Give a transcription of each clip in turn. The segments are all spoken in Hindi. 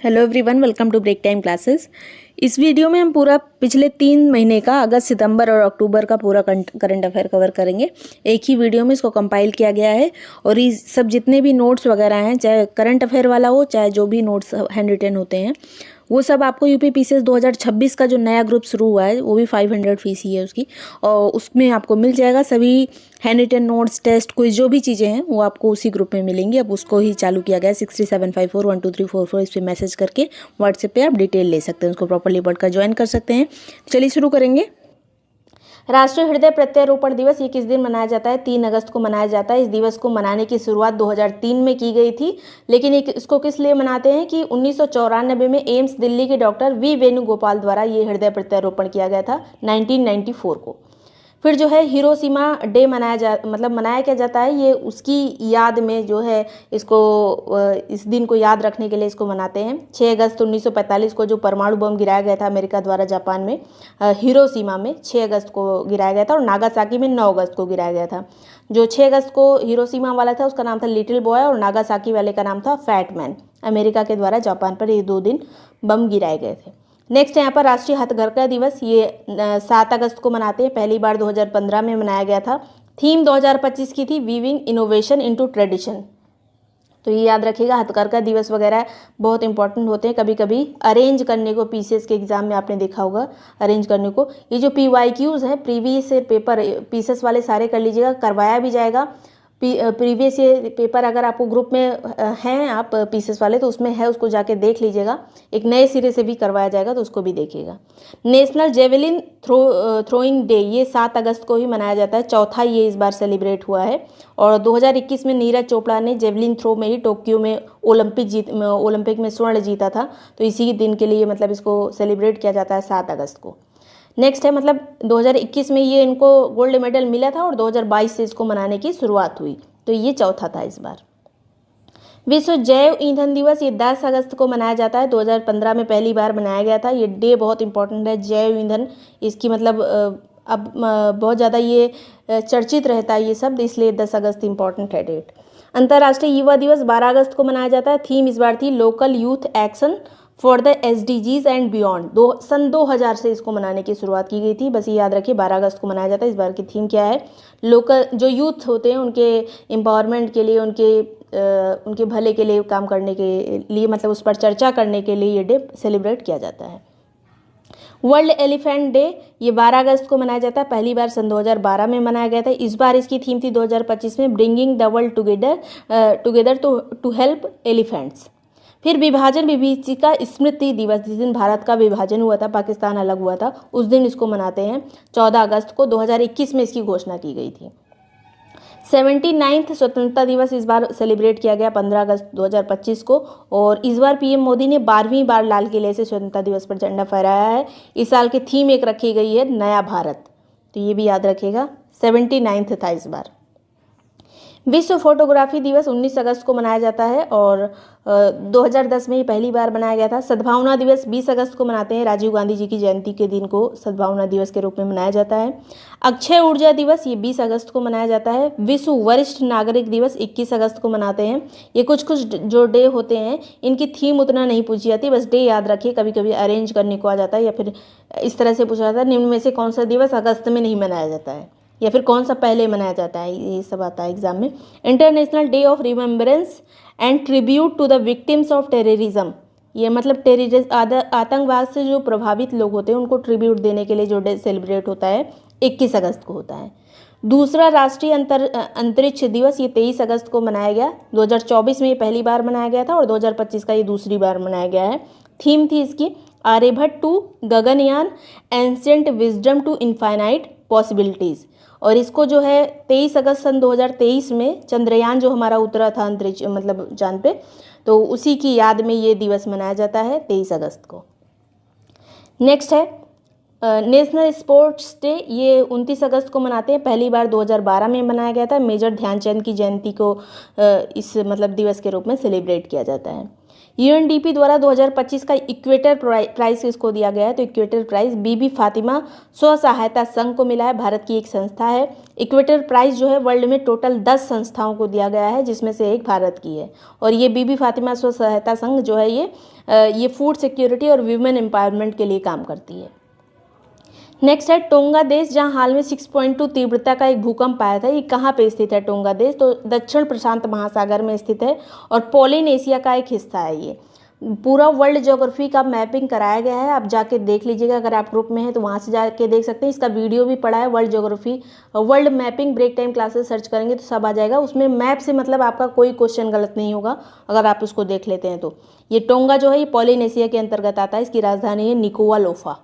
Hello everyone, welcome to Break time Classes. इस वीडियो में हम पूरा पिछले 3 महीने का अगस्त, सितंबर और अक्टूबर का पूरा करंट अफेयर कवर करेंगे। एक ही वीडियो में इसको कंपाइल किया गया है और ये सब जितने भी नोट्स वगैरह हैं, चाहे करंट अफेयर वाला हो चाहे जो भी नोट्स हैंड रिटन होते हैं, वो सब आपको यूपी पीसीएस 2026 का जो नया ग्रुप शुरू हुआ है वो भी 500 फीस ही है उसकी, और उसमें आपको मिल जाएगा सभी हैंड रिटन नोट्स, टेस्ट, कोई जो भी चीज़ें हैं वो आपको उसी ग्रुप में मिलेंगी। अब उसको ही चालू किया गया है 6375412344। इस पर मैसेज करके व्हाट्सएप पे आप डिटेल ले सकते हैं, उसको प्रॉपरली पढ़कर ज्वाइन कर सकते हैं। चलिए शुरू करेंगे। राष्ट्रीय हृदय प्रत्यारोपण दिवस ये किस दिन मनाया जाता है? 3 अगस्त को मनाया जाता है। इस दिवस को मनाने की शुरुआत 2003 में की गई थी, लेकिन इसको किस लिए मनाते हैं कि 1994 में एम्स दिल्ली के डॉक्टर वी वेणुगोपाल द्वारा ये हृदय प्रत्यारोपण किया गया था 1994 को। फिर जो है हिरोशिमा डे मनाया क्या जाता है, ये उसकी याद में जो है इसको इस दिन को याद रखने के लिए इसको मनाते हैं। 6 अगस्त 1945 को जो परमाणु बम गिराया गया था अमेरिका द्वारा जापान में हिरोशिमा में 6 अगस्त को गिराया गया था, और नागासाकी में 9 अगस्त को गिराया गया था। जो 6 अगस्त को हिरोशिमा वाला था उसका नाम था लिटिल बॉय, और नागासाकी वाले का नाम था फैट मैन। अमेरिका के द्वारा जापान पर ये 2 दिन बम गिराए गए थे। नेक्स्ट यहाँ पर राष्ट्रीय हथकरघा दिवस, ये 7 अगस्त को मनाते हैं। पहली बार 2015 में मनाया गया था। थीम 2025 की थी वीविंग इनोवेशन इनटू ट्रेडिशन। तो ये याद रखिएगा, हथकरघा दिवस वगैरह बहुत इंपॉर्टेंट होते हैं। कभी कभी अरेंज करने को पीसीएस के एग्जाम में आपने देखा होगा अरेंज करने को। ये जो PYQs हैं, प्रीवियस पेपर, पीसीएस वाले सारे कर लीजिएगा, करवाया भी जाएगा। प्रीवियस ये पेपर अगर आपको ग्रुप में हैं आप पीसीएस वाले तो उसमें है, उसको जाके देख लीजिएगा। एक नए सिरे से भी करवाया जाएगा तो उसको भी देखिएगा। नेशनल जेवलिन थ्रोइंग डे ये 7 अगस्त को ही मनाया जाता है। चौथा ये इस बार सेलिब्रेट हुआ है। और 2021 में नीरज चोपड़ा ने जेवलिन थ्रो में ही टोक्यो में ओलंपिक में स्वर्ण जीता था। तो इसी दिन के लिए मतलब इसको सेलिब्रेट किया जाता है 7 अगस्त को। नेक्स्ट है 2021 में ये इनको गोल्ड मेडल मिला था और 2022 से इसको मनाने की शुरुआत हुई, तो ये चौथा था इस बार। विश्व जैव ईंधन दिवस ये 10 अगस्त को मनाया जाता है। 2015 में पहली बार मनाया गया था। ये डे बहुत इंपॉर्टेंट है। जैव ईंधन इसकी अब बहुत ज़्यादा ये चर्चित रहता है ये शब्द, इसलिए 10 अगस्त इंपॉर्टेंट है डेट। अंतर्राष्ट्रीय युवा दिवस 12 अगस्त को मनाया जाता है। थीम इस बार थी local youth action for the SDGs and beyond. सन 2000 से इसको मनाने की शुरुआत की गई थी। बस ये याद रखिए 12 अगस्त को मनाया जाता है। इस बार की थीम क्या है? लोकल जो यूथ होते हैं उनके एम्पावरमेंट के लिए, उनके भले के लिए काम करने के लिए, मतलब उस पर चर्चा करने के लिए ये डे सेलिब्रेट किया जाता है। वर्ल्ड एलिफेंट डे ये 12 अगस्त को मनाया जाता है। पहली बार सन 2012 में मनाया गया था। इस बार इसकी थीम थी 2025 में bringing the world together to help elephants. फिर विभाजन विभीषिका स्मृति दिवस, जिस दिन भारत का विभाजन हुआ था, पाकिस्तान अलग हुआ था, उस दिन इसको मनाते हैं। 14 अगस्त को 2021 में इसकी घोषणा की गई थी। 79वां स्वतंत्रता दिवस इस बार सेलिब्रेट किया गया 15 अगस्त 2025 को, और इस बार PM मोदी ने 12वीं बार लाल किले से स्वतंत्रता दिवस पर झंडा फहराया है। इस साल की थीम एक रखी गई है नया भारत, तो ये भी याद रखिएगा। 79वां था इस बार। विश्व फोटोग्राफी दिवस 19 अगस्त को मनाया जाता है, और 2010 में ये पहली बार मनाया गया था। सद्भावना दिवस 20 अगस्त को मनाते हैं। राजीव गांधी जी की जयंती के दिन को सद्भावना दिवस के रूप में मनाया जाता है। अक्षय ऊर्जा दिवस ये 20 अगस्त को मनाया जाता है। विश्व वरिष्ठ नागरिक दिवस 21 अगस्त को मनाते हैं। ये कुछ जो डे होते हैं इनकी थीम उतना नहीं पूछी जाती, बस डे याद रखिए। कभी कभी अरेंज करने को आ जाता है या फिर इस तरह से पूछा जाता है निम्न में से कौन सा दिवस अगस्त में नहीं मनाया जाता है, या फिर कौन सा पहले मनाया जाता है, ये सब आता है एग्जाम में। International day of remembrance and tribute to the victims of terrorism, ये आतंकवाद से जो प्रभावित लोग होते हैं उनको ट्रिब्यूट देने के लिए जो डे सेलिब्रेट होता है 21 अगस्त को होता है। दूसरा राष्ट्रीय अंतरिक्ष दिवस ये 23 अगस्त को मनाया गया। 2024 में ये पहली बार मनाया गया था और 2025 का ये दूसरी बार मनाया गया है। थीम थी इसकी Aryabhata to Gaganyaan, ancient wisdom to infinite possibilities. और इसको जो है 23 अगस्त सन 2023 में चंद्रयान जो हमारा उतरा था अंतरिक्ष चांद पे, तो उसी की याद में ये दिवस मनाया जाता है 23 अगस्त को। नेक्स्ट है नेशनल स्पोर्ट्स डे, ये 29 अगस्त को मनाते हैं। पहली बार 2012 में मनाया गया था। मेजर ध्यानचंद की जयंती को इस दिवस के रूप में सेलिब्रेट किया जाता है। यूएनडीपी द्वारा 2025 का इक्वेटर प्राइज किसको दिया गया है? तो इक्वेटर प्राइज बीबी फातिमा स्व सहायता संघ को मिला है। भारत की एक संस्था है। इक्वेटर प्राइज जो है वर्ल्ड में टोटल 10 संस्थाओं को दिया गया है, जिसमें से एक भारत की है। और ये बीबी फातिमा स्व सहायता संघ जो है ये फूड सिक्योरिटी और वीमेन एम्पावरमेंट के लिए काम करती है। नेक्स्ट है टोंगा देश, जहां हाल में 6.2 तीव्रता का एक भूकंप आया था। ये कहाँ पे स्थित है टोंगा देश? तो दक्षिण प्रशांत महासागर में स्थित है और पोलिनेशिया का एक हिस्सा है। ये पूरा वर्ल्ड ज्योग्राफी का मैपिंग कराया गया है, आप जाके देख लीजिएगा। अगर आप ग्रुप में हैं तो वहाँ से जाके देख सकते हैं। इसका वीडियो भी पड़ा है, world geography world mapping Break time Classes search करेंगे तो सब आ जाएगा। उसमें मैप से मतलब आपका कोई क्वेश्चन गलत नहीं होगा अगर आप उसको देख लेते हैं तो। ये टोंगा जो है ये पोलिनेशिया के अंतर्गत आता है। इसकी राजधानी है निकोबालोफा।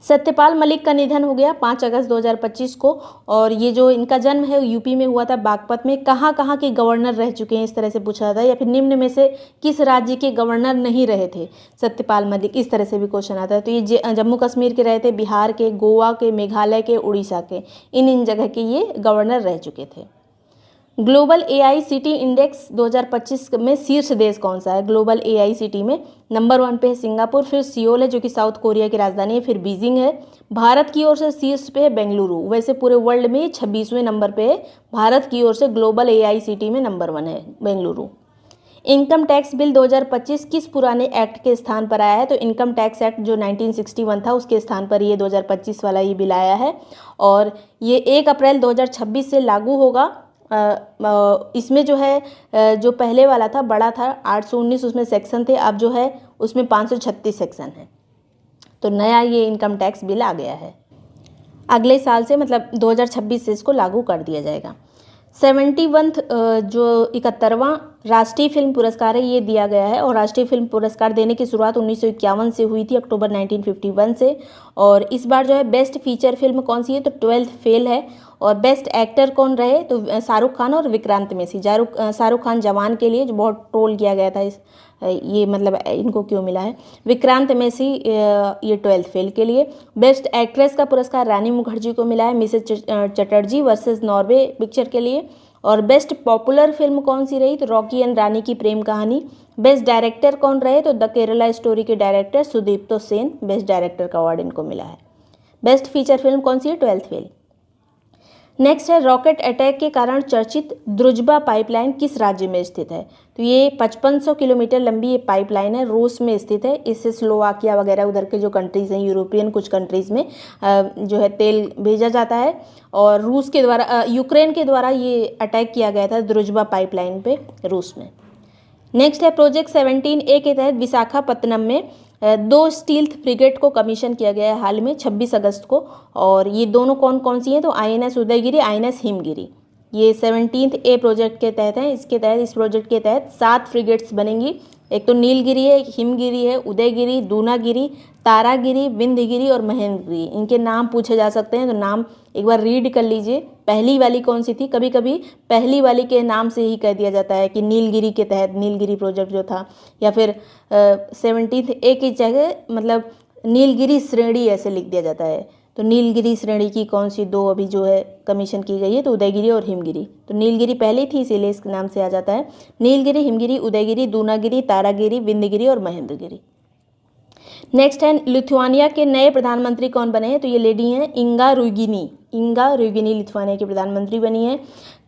सत्यपाल मलिक का निधन हो गया 5 अगस्त 2025 को। और ये जो इनका जन्म है यूपी में हुआ था, बागपत में। कहाँ कहाँ के गवर्नर रह चुके हैं, इस तरह से पूछा था, या फिर निम्न में से किस राज्य के गवर्नर नहीं रहे थे सत्यपाल मलिक, इस तरह से भी क्वेश्चन आता है। तो ये जम्मू कश्मीर के रहे थे, बिहार के, गोवा के, मेघालय के, उड़ीसा के, इन जगह के ये गवर्नर रह चुके थे। ग्लोबल AICT इंडेक्स 2025 में शीर्ष देश कौन सा है? ग्लोबल AICT में नंबर 1 पे है सिंगापुर, फिर सियोल है जो कि साउथ कोरिया की राजधानी है, फिर बीजिंग है। भारत की ओर से शीर्ष पे है बेंगलुरु। वैसे पूरे वर्ल्ड में 26वें नंबर पे है, भारत की ओर से ग्लोबल AICT में नंबर 1 है बेंगलुरु। इनकम टैक्स बिल 2025 किस पुराने एक्ट के स्थान पर आया है? तो इनकम टैक्स एक्ट जो 1961 था उसके स्थान पर ये 2025 वाला ये बिल आया है। और ये 1 अप्रैल 2026 से लागू होगा। इसमें जो है जो पहले वाला था बड़ा था 819 उसमें सेक्शन थे, अब जो है उसमें 536 सेक्शन है। तो नया ये इनकम टैक्स बिल आ गया है। अगले साल से मतलब 2026 से इसको लागू कर दिया जाएगा। 71 जो 71वां राष्ट्रीय फिल्म पुरस्कार है ये दिया गया है। और राष्ट्रीय फिल्म पुरस्कार देने की शुरुआत 1951 से हुई थी, अक्टूबर 1951 से। और इस बार जो है बेस्ट फीचर फिल्म कौन सी है? तो 12th फेल है। और बेस्ट एक्टर कौन रहे? तो शाहरुख खान और विक्रांत मैसी। शाहरुख खान जवान के लिए जो बहुत ट्रोल किया गया था ये मतलब इनको क्यों मिला है। विक्रांत मैसी ये 12th फेल के लिए। बेस्ट एक्ट्रेस का पुरस्कार रानी मुखर्जी को मिला है, Mrs Chatterjee versus Norway picture के लिए। और बेस्ट पॉपुलर फिल्म कौन सी रही? तो रॉकी एंड रानी की प्रेम कहानी। बेस्ट डायरेक्टर कौन रहे? तो द केरला स्टोरी के director Sudipto Sen best director का अवार्ड इनको मिला है। बेस्ट फीचर फिल्म कौन सी है? 12th fail. नेक्स्ट है रॉकेट अटैक के कारण चर्चित द्रुजबा पाइपलाइन किस राज्य में स्थित है? तो ये 5500 किलोमीटर लंबी ये पाइपलाइन है, रूस में स्थित है। इससे स्लोवाकिया वगैरह उधर के जो कंट्रीज़ हैं, यूरोपियन कुछ कंट्रीज़ में जो है तेल भेजा जाता है। और रूस के द्वारा यूक्रेन के द्वारा ये अटैक किया गया था द्रुजबा पाइपलाइन पे रूस में। नेक्स्ट है प्रोजेक्ट 17A के तहत विशाखापत्तनम में 2 स्टील्थ फ्रिगेट को कमीशन किया गया है हाल में 26 अगस्त को। और ये दोनों कौन कौन सी हैं? तो INS उदयगिरी, INS हिमगिरी। ये 17A प्रोजेक्ट के तहत है। इस प्रोजेक्ट के तहत 7 फ्रिगेट्स बनेंगी। एक तो नीलगिरी है, हिमगिरी है, उदयगिरी, दूनागिरी, तारागिरी, विंध्यगिरी और महेंद्रगिरी। इनके नाम पूछे जा सकते हैं, तो नाम एक बार रीड कर लीजिए। पहली वाली कौन सी थी? कभी कभी पहली वाली के नाम से ही कह दिया जाता है कि नीलगिरी के तहत नीलगिरी प्रोजेक्ट जो था, या फिर 17A की जगह मतलब नीलगिरी श्रेणी ऐसे लिख दिया जाता है। तो नीलगिरी श्रेणी की कौन सी 2 अभी जो है कमीशन की गई है? तो उदयगिरी और हिमगिरी। तो नीलगिरी पहले थी इसीलिए इस नाम से आ जाता है। नीलगिरी, हिमगिरी, उदयगिरी, दूनागिरी, तारागिरी, विंध्यगिरी और महेंद्रगिरी। नेक्स्ट है लिथुआनिया के नए प्रधानमंत्री कौन बने हैं? तो ये लेडी हैं इंगा रुइगिनी लिथुआनिया की प्रधानमंत्री बनी है।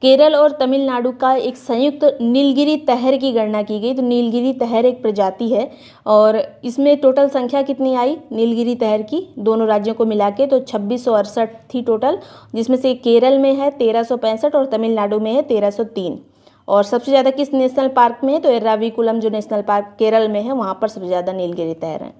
केरल और तमिलनाडु का एक संयुक्त नीलगिरी तहर की गणना की गई। तो नीलगिरी तहर एक प्रजाति है और इसमें टोटल संख्या कितनी आई नीलगिरी तहर की दोनों राज्यों को मिला के? तो 2668 थी टोटल, जिसमें से केरल में है 1365 और तमिलनाडु में है 1303। और सबसे ज़्यादा किस नेशनल पार्क में है? तो एर्राविकुलम जो नेशनल पार्क केरल में है वहाँ पर सबसे ज़्यादा नीलगिरी तहर हैं।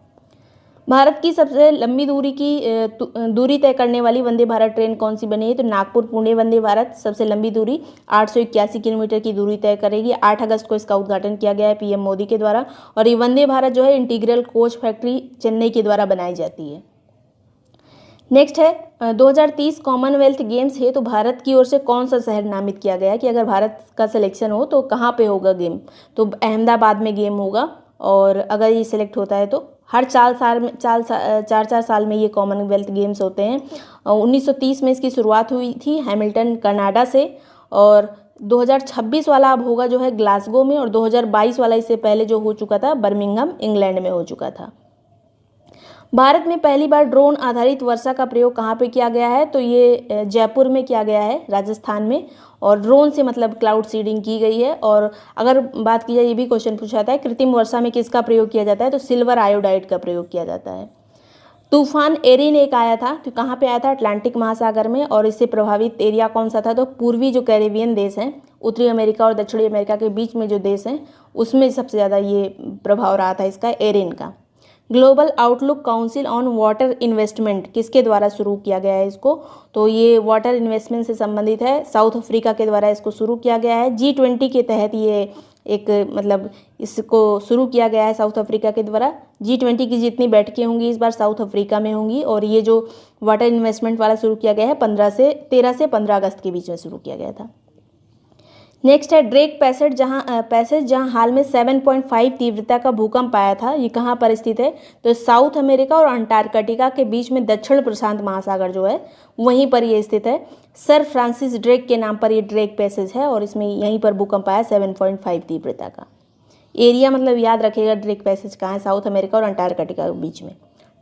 भारत की सबसे लंबी दूरी तय करने वाली वंदे भारत ट्रेन कौन सी बनी है? तो नागपुर पुणे वंदे भारत सबसे लंबी दूरी 881 किलोमीटर की दूरी तय करेगी। 8 अगस्त को इसका उद्घाटन किया गया है PM मोदी के द्वारा। और ये वंदे भारत जो है इंटीग्रल कोच फैक्ट्री चेन्नई के द्वारा बनाई जाती है। नेक्स्ट है 2030 कॉमनवेल्थ गेम्स है। तो भारत की ओर से कौन सा शहर नामित किया गया कि अगर भारत का सिलेक्शन हो तो कहाँ पे होगा गेम? तो अहमदाबाद में गेम होगा। और अगर ये सिलेक्ट होता है तो हर 4 साल में ये कॉमनवेल्थ गेम्स होते हैं। 1930 में इसकी शुरुआत हुई थी हैमिल्टन कनाडा से। और 2026 वाला अब होगा जो है ग्लासगो में, और 2022 वाला इससे पहले जो हो चुका था बर्मिंघम इंग्लैंड में हो चुका था। भारत में पहली बार ड्रोन आधारित वर्षा का प्रयोग कहाँ पे किया गया है? तो ये जयपुर में किया गया है, राजस्थान में। और ड्रोन से मतलब क्लाउड सीडिंग की गई है। और अगर बात की जाए, ये भी क्वेश्चन पूछा जाता है, कृत्रिम वर्षा में किसका प्रयोग किया जाता है? तो सिल्वर आयोडाइड का प्रयोग किया जाता है। तूफान एरिन एक आया था, तो कहाँ पे आया था? अटलांटिक महासागर में। और इससे प्रभावित एरिया कौन सा था? तो पूर्वी जो कैरेबियन देश हैं, उत्तरी अमेरिका और दक्षिणी अमेरिका के बीच में जो देश हैं, उसमें सबसे ज़्यादा ये प्रभाव रहा था इसका, एरिन का। Global outlook council on water investment किसके द्वारा शुरू किया गया है इसको? तो ये वाटर इन्वेस्टमेंट से संबंधित है, साउथ अफ्रीका के द्वारा इसको शुरू किया गया है। G20 के तहत ये एक मतलब इसको शुरू किया गया है साउथ अफ्रीका के द्वारा। G20 की जितनी बैठकें होंगी इस बार साउथ अफ्रीका में होंगी। और ये जो वाटर इन्वेस्टमेंट वाला शुरू किया गया है 13 से 15 अगस्त के बीच में शुरू किया गया था। नेक्स्ट है ड्रेक पैसेज, जहाँ हाल में 7.5 तीव्रता का भूकंप आया था। ये कहाँ पर स्थित है? तो साउथ अमेरिका और अंटार्कटिका के बीच में दक्षिण प्रशांत महासागर जो है वहीं पर ये स्थित है। सर फ्रांसिस ड्रेक के नाम पर ये ड्रेक पैसेज है, और इसमें यहीं पर भूकंप आया 7.5 तीव्रता का। एरिया मतलब याद रखिएगा ड्रेक पैसेज कहाँ है, साउथ अमेरिका और अंटार्कटिका के बीच में।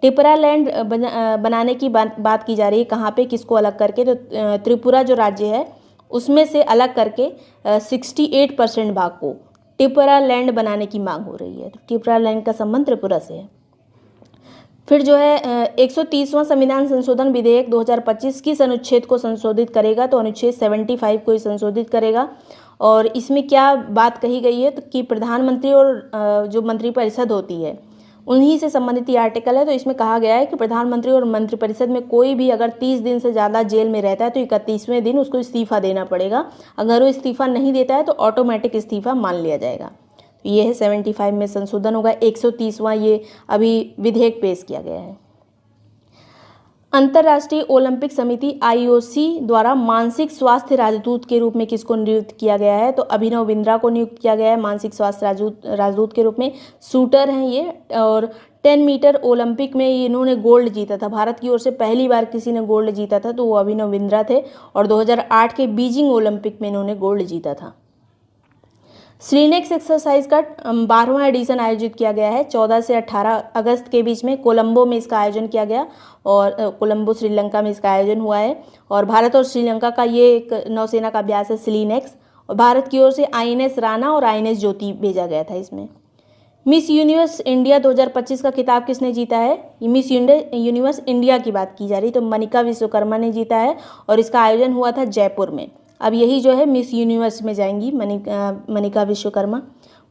टिपरा लैंड बनाने की बात की जा रही है, कहाँ पे, किसको अलग करके? तो त्रिपुरा जो राज्य है उसमें से अलग करके 68% भाग को टिपरा लैंड बनाने की मांग हो रही है। तो टिपरा लैंड का संबंध त्रिपुरा से है। फिर जो है 130वां संविधान संशोधन विधेयक 2025 किस अनुच्छेद को संशोधित करेगा? तो अनुच्छेद 75 को ही संशोधित करेगा। और इसमें क्या बात कही गई है? तो कि प्रधानमंत्री और जो मंत्रिपरिषद होती है उन्हीं से संबंधित ये आर्टिकल है। तो इसमें कहा गया है कि प्रधानमंत्री और मंत्रिपरिषद में कोई भी अगर 30 दिन से ज़्यादा जेल में रहता है तो 31वें दिन उसको इस्तीफा देना पड़ेगा। अगर वो इस्तीफा नहीं देता है तो ऑटोमेटिक इस्तीफा मान लिया जाएगा। तो ये है 75 में संशोधन होगा। 130वां ये अभी विधेयक पेश किया गया है। अंतर्राष्ट्रीय ओलंपिक समिति IOC द्वारा मानसिक स्वास्थ्य राजदूत के रूप में किसको नियुक्त किया गया है? तो अभिनव बिंद्रा को नियुक्त किया गया है मानसिक स्वास्थ्य राजदूत के रूप में। शूटर हैं ये, और 10 मीटर ओलंपिक में इन्होंने गोल्ड जीता था। भारत की ओर से पहली बार किसी ने गोल्ड जीता था तो वो अभिनव बिंद्रा थे, और 2008 के बीजिंग ओलंपिक में इन्होंने गोल्ड जीता था। स्लीनेक्स एक्सरसाइज का 12वां एडिशन आयोजित किया गया है 14 से 18 अगस्त के बीच में। कोलंबो में इसका आयोजन किया गया, और कोलंबो श्रीलंका में इसका आयोजन हुआ है। और भारत और श्रीलंका का ये एक नौसेना का अभ्यास है स्लीनेक्स। और भारत की ओर से INS राणा और INS ज्योति भेजा गया था इसमें। मिस यूनिवर्स इंडिया 2025 का खिताब किसने जीता है? ये मिस यूनिवर्स इंडिया की बात की जा रही, तो मनिका विश्वकर्मा ने जीता है, और इसका आयोजन हुआ था जयपुर में। अब यही जो है मिस यूनिवर्स में जाएंगी Manika Vishwakarma.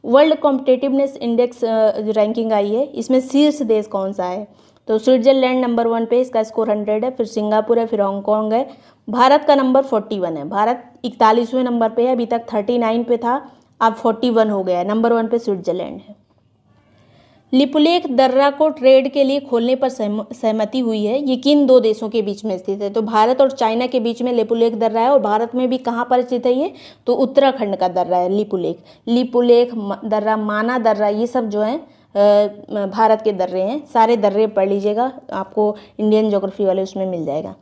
World competitiveness index जो रैंकिंग आई है, इसमें शीर्ष देश कौन सा है? तो स्विट्जरलैंड नंबर 1 पे, इसका स्कोर 100 है। फिर सिंगापुर है, फिर हांगकॉन्ग है। भारत का नंबर 41 है। भारत 41वें नंबर पे है, अभी तक 39 पे था, अब 41 हो गया है। नंबर 1 पे स्विट्जरलैंड है। लिपुलेख दर्रा को ट्रेड के लिए खोलने पर सहमति हुई है। ये किन दो देशों के बीच में स्थित है? तो भारत और चाइना के बीच में लिपुलेख दर्रा है। और भारत में भी कहाँ पर स्थित है ये? तो उत्तराखंड का दर्रा है लिपुलेख दर्रा, माना दर्रा, ये सब जो है भारत के दर्रे हैं। सारे दर्रे पढ़ लीजिएगा, आपको इंडियन ज्योग्राफी वाले उसमें मिल जाएगा।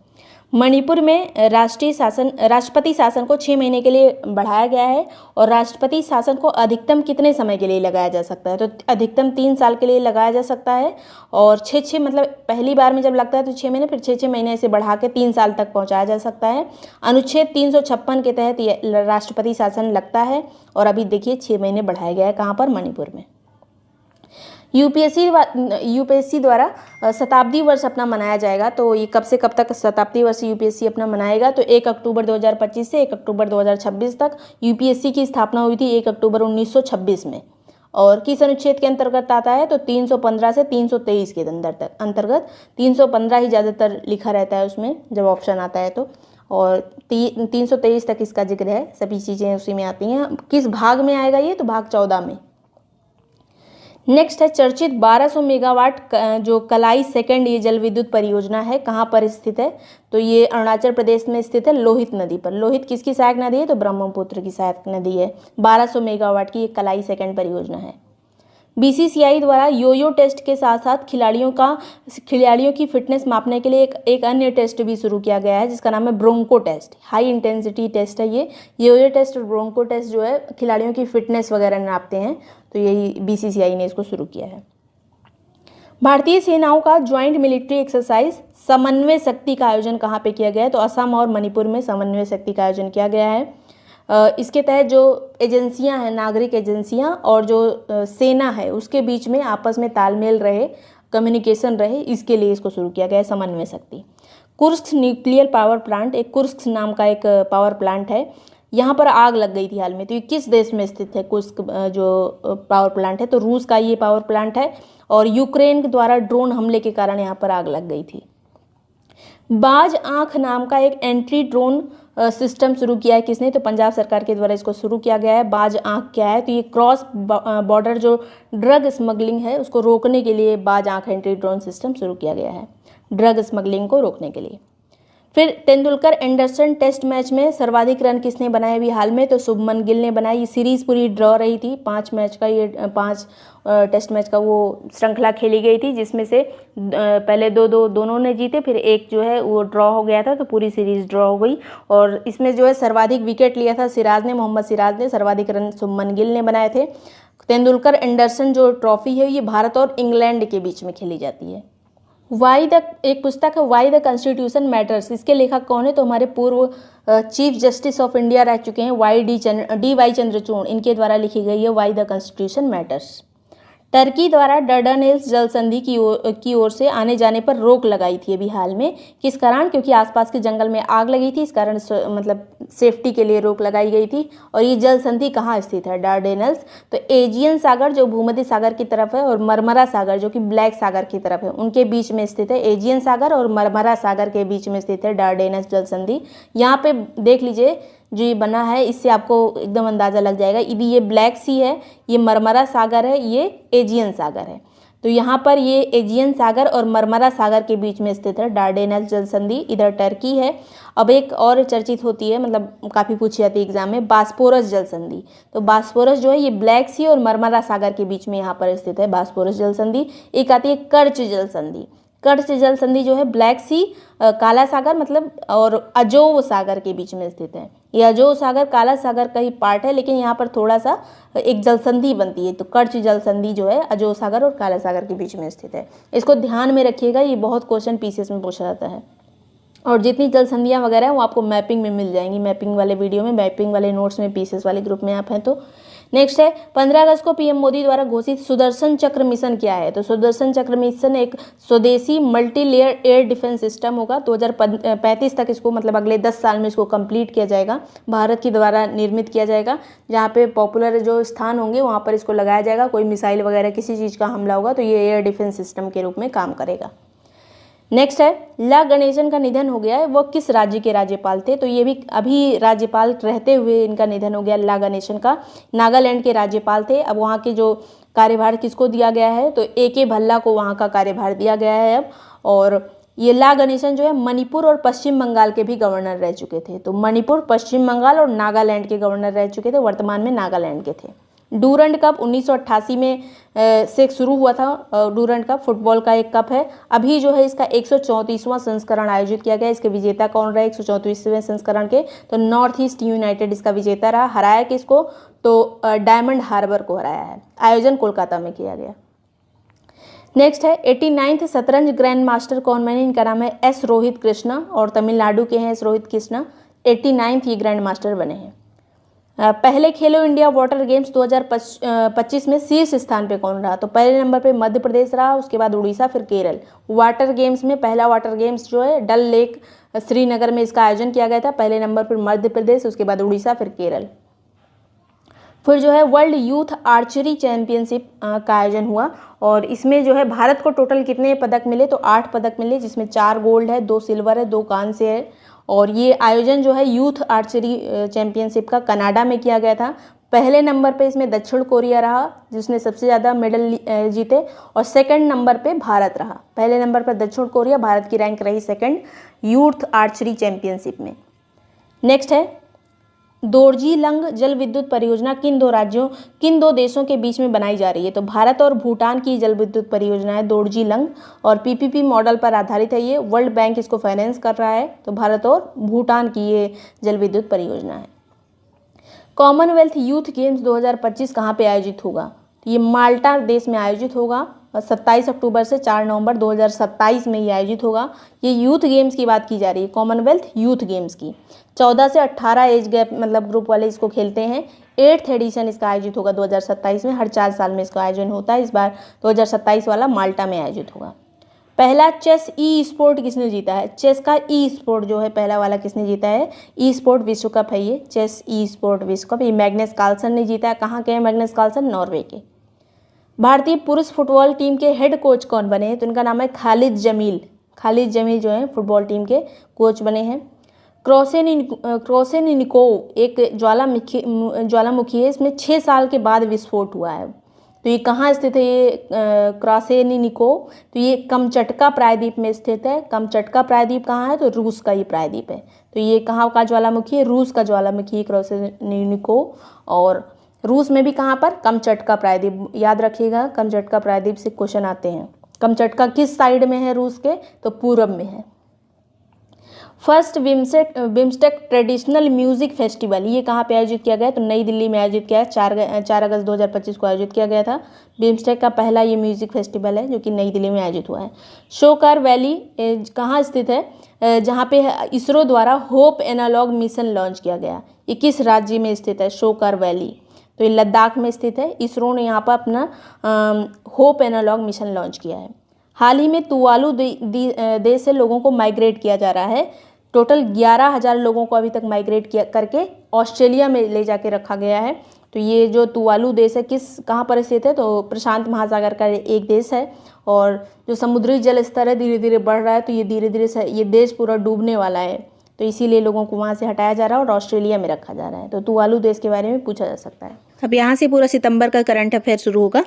मणिपुर में राष्ट्रपति शासन को 6 महीने के लिए बढ़ाया गया है। और राष्ट्रपति शासन को अधिकतम कितने समय के लिए लगाया जा सकता है? तो अधिकतम 3 साल के लिए लगाया जा सकता है। और 6 मतलब पहली बार में जब लगता है तो 6 महीने, फिर 6 महीने से बढ़ा के 3 साल तक पहुंचाया जा सकता है। अनुच्छेद 356 के तहत ये राष्ट्रपति शासन लगता है। और अभी देखिए 6 महीने बढ़ाया गया है, कहाँ पर? मणिपुर में। यूपीएससी द्वारा शताब्दी वर्ष अपना मनाया जाएगा। तो ये कब से कब तक शताब्दी वर्ष यूपीएससी अपना मनाएगा? तो 1 अक्टूबर 2025 से 1 अक्टूबर 2026 तक। यूपीएससी की स्थापना हुई थी 1 अक्टूबर 1926 में। और किस अनुच्छेद के अंतर्गत आता है? तो 315 से 323 के अंतर्गत। 315 ही ज़्यादातर लिखा रहता है उसमें जब ऑप्शन आता है तो। और 323 तक इसका जिक्र है, सभी चीज़ें उसी में आती हैं। किस भाग में आएगा ये? तो भाग 14 में। नेक्स्ट है चर्चित 1200 मेगावाट जो कलाई सेकंड ये जल विद्युत परियोजना है, कहाँ पर स्थित है? तो ये अरुणाचल प्रदेश में स्थित है, लोहित नदी पर। लोहित किसकी सहायक नदी है? तो ब्रह्मपुत्र की सहायक नदी है। 1200 मेगावाट की ये कलाई सेकंड परियोजना है। बीसीसीआई द्वारा योयो टेस्ट के साथ साथ खिलाड़ियों की फिटनेस मापने के लिए एक अन्य टेस्ट भी शुरू किया गया है, जिसका नाम है Bronco test. High intensity test है ये। योयो टेस्ट और ब्रोंको टेस्ट जो है खिलाड़ियों की फिटनेस वगैरह नापते हैं, तो यही बीसीसीआई ने इसको शुरू किया है। भारतीय सेनाओं का ज्वाइंट मिलिट्री एक्सरसाइज समन्वय शक्ति का आयोजन कहाँ पे किया गया है? तो असम और मणिपुर में समन्वय शक्ति का आयोजन किया गया है। इसके तहत जो एजेंसियां हैं, नागरिक एजेंसियां और जो सेना है, उसके बीच में आपस में तालमेल रहे, कम्युनिकेशन रहे, इसके लिए इसको शुरू किया गया है समन्वय शक्ति। कुर्स्क न्यूक्लियर पावर प्लांट, एक कुर्स्क नाम का एक पावर प्लांट है, यहाँ पर आग लग गई थी हाल में। तो ये किस देश में स्थित है कुर्स्क जो पावर प्लांट है? तो रूस का ये पावर प्लांट है और यूक्रेन के द्वारा ड्रोन हमले के कारण यहाँ पर आग लग गई थी। बाज आंख नाम का एक एंट्री ड्रोन सिस्टम शुरू किया है किसने? तो पंजाब सरकार के द्वारा इसको शुरू किया गया है। बाज आंख क्या है? तो ये क्रॉस बॉर्डर जो ड्रग स्मगलिंग है उसको रोकने के लिए बाज आंख एंट्री ड्रोन सिस्टम शुरू किया गया है, ड्रग स्मगलिंग को रोकने के लिए। फिर तेंदुलकर एंडरसन टेस्ट मैच में सर्वाधिक रन किसने बनाए अभी हाल में? तो शुभमन गिल ने बनाई। ये सीरीज पूरी ड्रॉ रही थी, 5 टेस्ट मैच का वो श्रृंखला खेली गई थी, जिसमें से पहले 2-2 दोनों ने जीते, फिर एक जो है वो ड्रॉ हो गया था, तो पूरी सीरीज ड्रॉ हो गई। और इसमें जो है सर्वाधिक विकेट लिया था मोहम्मद सिराज ने, सर्वाधिक रन शुभमन गिल ने बनाए थे। तेंदुलकर एंडरसन जो ट्रॉफी है ये भारत और इंग्लैंड के बीच में खेली जाती है। एक पुस्तक है वाई द कॉन्स्टिट्यूशन मैटर्स, इसके लेखक कौन है? तो हमारे पूर्व चीफ जस्टिस ऑफ इंडिया रह चुके हैं डी वाई चंद्रचूड़, इनके द्वारा लिखी गई है why the constitution matters. Turkey द्वारा डर्डानेल्स जल संधि की ओर से आने जाने पर रोक लगाई थी अभी हाल में, किस कारण? क्योंकि आसपास के जंगल में आग लगी थी, इस कारण मतलब सेफ्टी के लिए रोक लगाई गई थी। और ये जल संधि कहाँ स्थित है? डर्डेनल्स। तो एजियन सागर जो भूमध्य सागर की तरफ है और मरमरा सागर जो कि ब्लैक सागर की तरफ है, उनके बीच में स्थित है। एजियन सागर और मरमरा सागर के बीच में स्थित है डर्डेनल्स जल संधि। यहाँ पे देख लीजिए जो ये बना है, इससे आपको एकदम अंदाज़ा लग जाएगा। यदि ये ब्लैक सी है, ये मरमरा सागर है, ये एजियन सागर है। तो यहाँ पर ये एजियन सागर और मरमरा सागर के बीच में स्थित है डर्डेनल्स जल संधि, इधर टर्की है। अब एक और चर्चित होती है, मतलब काफ़ी पूछी जाती है एग्जाम में, बास्पोरस जल संधि। तो बास्पोरस जो है ये ब्लैक सी और मरमरा सागर के बीच में यहाँ पर स्थित है बास्पोरस जल संधि। एक आती है कर्च जल संधि। कर्च जल संधि जो है ब्लैक सी, काला सागर मतलब और अजोव सागर के बीच में स्थित है। ये अजोव सागर काला सागर का ही पार्ट है, लेकिन यहाँ पर थोड़ा सा एक जल संधि बनती है। तो कर्च जल संधि जो है अजोव सागर और काला सागर के बीच में स्थित है। इसको ध्यान में रखिएगा, ये बहुत क्वेश्चन पीसीएस में पूछा जाता है। और जितनी जल संधियाँ वगैरह हैं वो आपको मैपिंग में मिल जाएंगी, मैपिंग वाले वीडियो में, मैपिंग वाले नोट्स में, पीसीएस वाले ग्रुप में आप हैं तो। नेक्स्ट है 15 अगस्त को पीएम मोदी द्वारा घोषित सुदर्शन चक्र मिशन क्या है? तो सुदर्शन चक्र मिशन एक स्वदेशी multi layer air defence system होगा। 2035 तक इसको, मतलब अगले 10 साल में इसको कंप्लीट किया जाएगा, भारत के द्वारा निर्मित किया जाएगा। जहाँ पे पॉपुलर जो स्थान होंगे वहाँ पर इसको लगाया जाएगा। कोई मिसाइल वगैरह किसी चीज़ का हमला होगा तो ये एयर डिफेंस सिस्टम के रूप में काम करेगा। नेक्स्ट है ला गणेशन का निधन हो गया है, वो किस राज्य के राज्यपाल थे? तो ये भी अभी राज्यपाल रहते हुए इनका निधन हो गया। ला गणेशन का नागालैंड के राज्यपाल थे। अब वहाँ के जो कार्यभार किसको दिया गया है? तो AK भल्ला को वहाँ का कार्यभार दिया गया है अब। और ये ला गणेशन जो है मणिपुर और पश्चिम बंगाल के भी गवर्नर रह चुके थे। तो मणिपुर, पश्चिम बंगाल और नागालैंड के गवर्नर रह चुके थे, वर्तमान में नागालैंड के थे। डूरंड कप 1988 में से शुरू हुआ था। डूरंड कप फुटबॉल का एक कप है। अभी जो है इसका 134वां संस्करण आयोजित किया गया। इसके विजेता कौन रहे 134वें संस्करण के? तो नॉर्थ ईस्ट यूनाइटेड इसका विजेता रहा। हराया किसको? तो डायमंड हार्बर को हराया है। आयोजन कोलकाता में किया गया। नेक्स्ट है 89th शतरंज ग्रैंड मास्टर कौन बने? इनका नाम है S रोहित कृष्णा और तमिलनाडु के हैं S रोहित कृष्णा। 89th ये ग्रैंड मास्टर बने हैं। पहले खेलो इंडिया वाटर गेम्स 2025 में शीर्ष स्थान पे कौन रहा? तो पहले नंबर पे मध्य प्रदेश रहा, उसके बाद उड़ीसा, फिर केरल। वाटर गेम्स में पहला वाटर गेम्स जो है डल लेक श्रीनगर में इसका आयोजन किया गया था। पहले नंबर पर मध्य प्रदेश, उसके बाद उड़ीसा, फिर केरल। फिर जो है वर्ल्ड यूथ आर्चरी चैंपियनशिप का आयोजन हुआ और इसमें जो है भारत को टोटल कितने पदक मिले? तो 8 पदक मिले, जिसमें 4 गोल्ड है, 2 सिल्वर है, 2 कांस्य है। और ये आयोजन जो है यूथ आर्चरी चैंपियनशिप का कनाडा में किया गया था। पहले नंबर पे इसमें दक्षिण कोरिया रहा जिसने सबसे ज़्यादा मेडल जीते, और सेकंड नंबर पे भारत रहा। पहले नंबर पर दक्षिण कोरिया, भारत की रैंक रही सेकंड यूथ आर्चरी चैंपियनशिप में। नेक्स्ट है दोरजी-लंग जल विद्युत परियोजना किन दो देशों के बीच में बनाई जा रही है? तो भारत और भूटान की जल विद्युत परियोजना है दोरजी-लंग और पीपीपी मॉडल पर आधारित है ये। वर्ल्ड बैंक इसको फाइनेंस कर रहा है। तो भारत और भूटान की ये जल विद्युत परियोजना है। कॉमनवेल्थ यूथ गेम्स 2025 कहाँ पे आयोजित होगा? ये माल्टा देश में आयोजित होगा और 27 अक्टूबर से 4 नवंबर 2027 में ये आयोजित होगा। ये यूथ गेम्स की बात की जा रही है, कॉमनवेल्थ यूथ गेम्स की। 14 से 18 एज गैप मतलब ग्रुप वाले इसको खेलते हैं। 8th एडिशन इसका आयोजित होगा 2027 में। हर 4 साल में इसका आयोजन होता है। इस बार 2027 वाला माल्टा में आयोजित होगा। पहला चेस ई स्पोर्ट किसने जीता है? चेस का ई स्पोर्ट जो है पहला वाला किसने जीता है? ई स्पोर्ट विश्व कप है ये, चेस ई स्पोर्ट विश्व कप। ये मैग्नस कार्लसन ने जीता है। कहाँ के हैं मैग्नस कार्लसन? नॉर्वे के। भारतीय पुरुष फुटबॉल टीम के हेड कोच कौन बने हैं? तो इनका नाम है खालिद जमील। खालिद जमील जो है फुटबॉल टीम के कोच बने हैं। क्रोसेनिकोव एक ज्वालामुखी है। इसमें 6 साल के बाद विस्फोट हुआ है। तो ये कहाँ स्थित है? ये क्रोसेनिकोव, तो ये कमचटका प्रायद्वीप में स्थित है। कमचटका प्रायद्वीप कहाँ है? तो रूस का ये प्रायद्वीप है। तो ये कहाँ का ज्वालामुखी है? रूस का ज्वालामुखी है क्रोसेनिकोव। और रूस में भी कहाँ पर? कमचटका प्रायद्वीप। याद रखिएगा, कमचटका प्रायद्वीप से क्वेश्चन आते हैं। कमचटका किस साइड में है रूस के? तो पूरब में है। First BIMSTEC traditional music festival ये कहाँ पे आयोजित किया गया? तो नई दिल्ली में आयोजित किया है। 4 अगस्त 2025 को आयोजित किया गया था। बिम्स्टेक का पहला ये म्यूजिक फेस्टिवल है जो कि नई दिल्ली में आयोजित हुआ है। शोकर वैली कहाँ स्थित है? जहाँ पे इसरो द्वारा होप एनालॉग मिशन लॉन्च किया गया। ये किस राज्य में स्थित है? शोकर वैली, तो ये लद्दाख में स्थित है। इसरो ने यहाँ पर अपना होप एनालॉग मिशन लॉन्च किया है। हाल ही में तुवालू देश से लोगों को माइग्रेट किया जा रहा है। टोटल 11,000 लोगों को अभी तक माइग्रेट करके ऑस्ट्रेलिया में ले जाके रखा गया है। तो ये जो तुवालू देश है कहाँ पर स्थित है? तो प्रशांत महासागर का एक देश है। और जो समुद्री जल स्तर है धीरे धीरे बढ़ रहा है। तो ये धीरे धीरे ये देश पूरा डूबने वाला है। तो इसीलिए लोगों को वहाँ से हटाया जा रहा है और ऑस्ट्रेलिया में रखा जा रहा है। तो तुवालू देश के बारे में पूछा जा सकता है। अब यहाँ से पूरा सितंबर का करंट अफेयर शुरू होगा।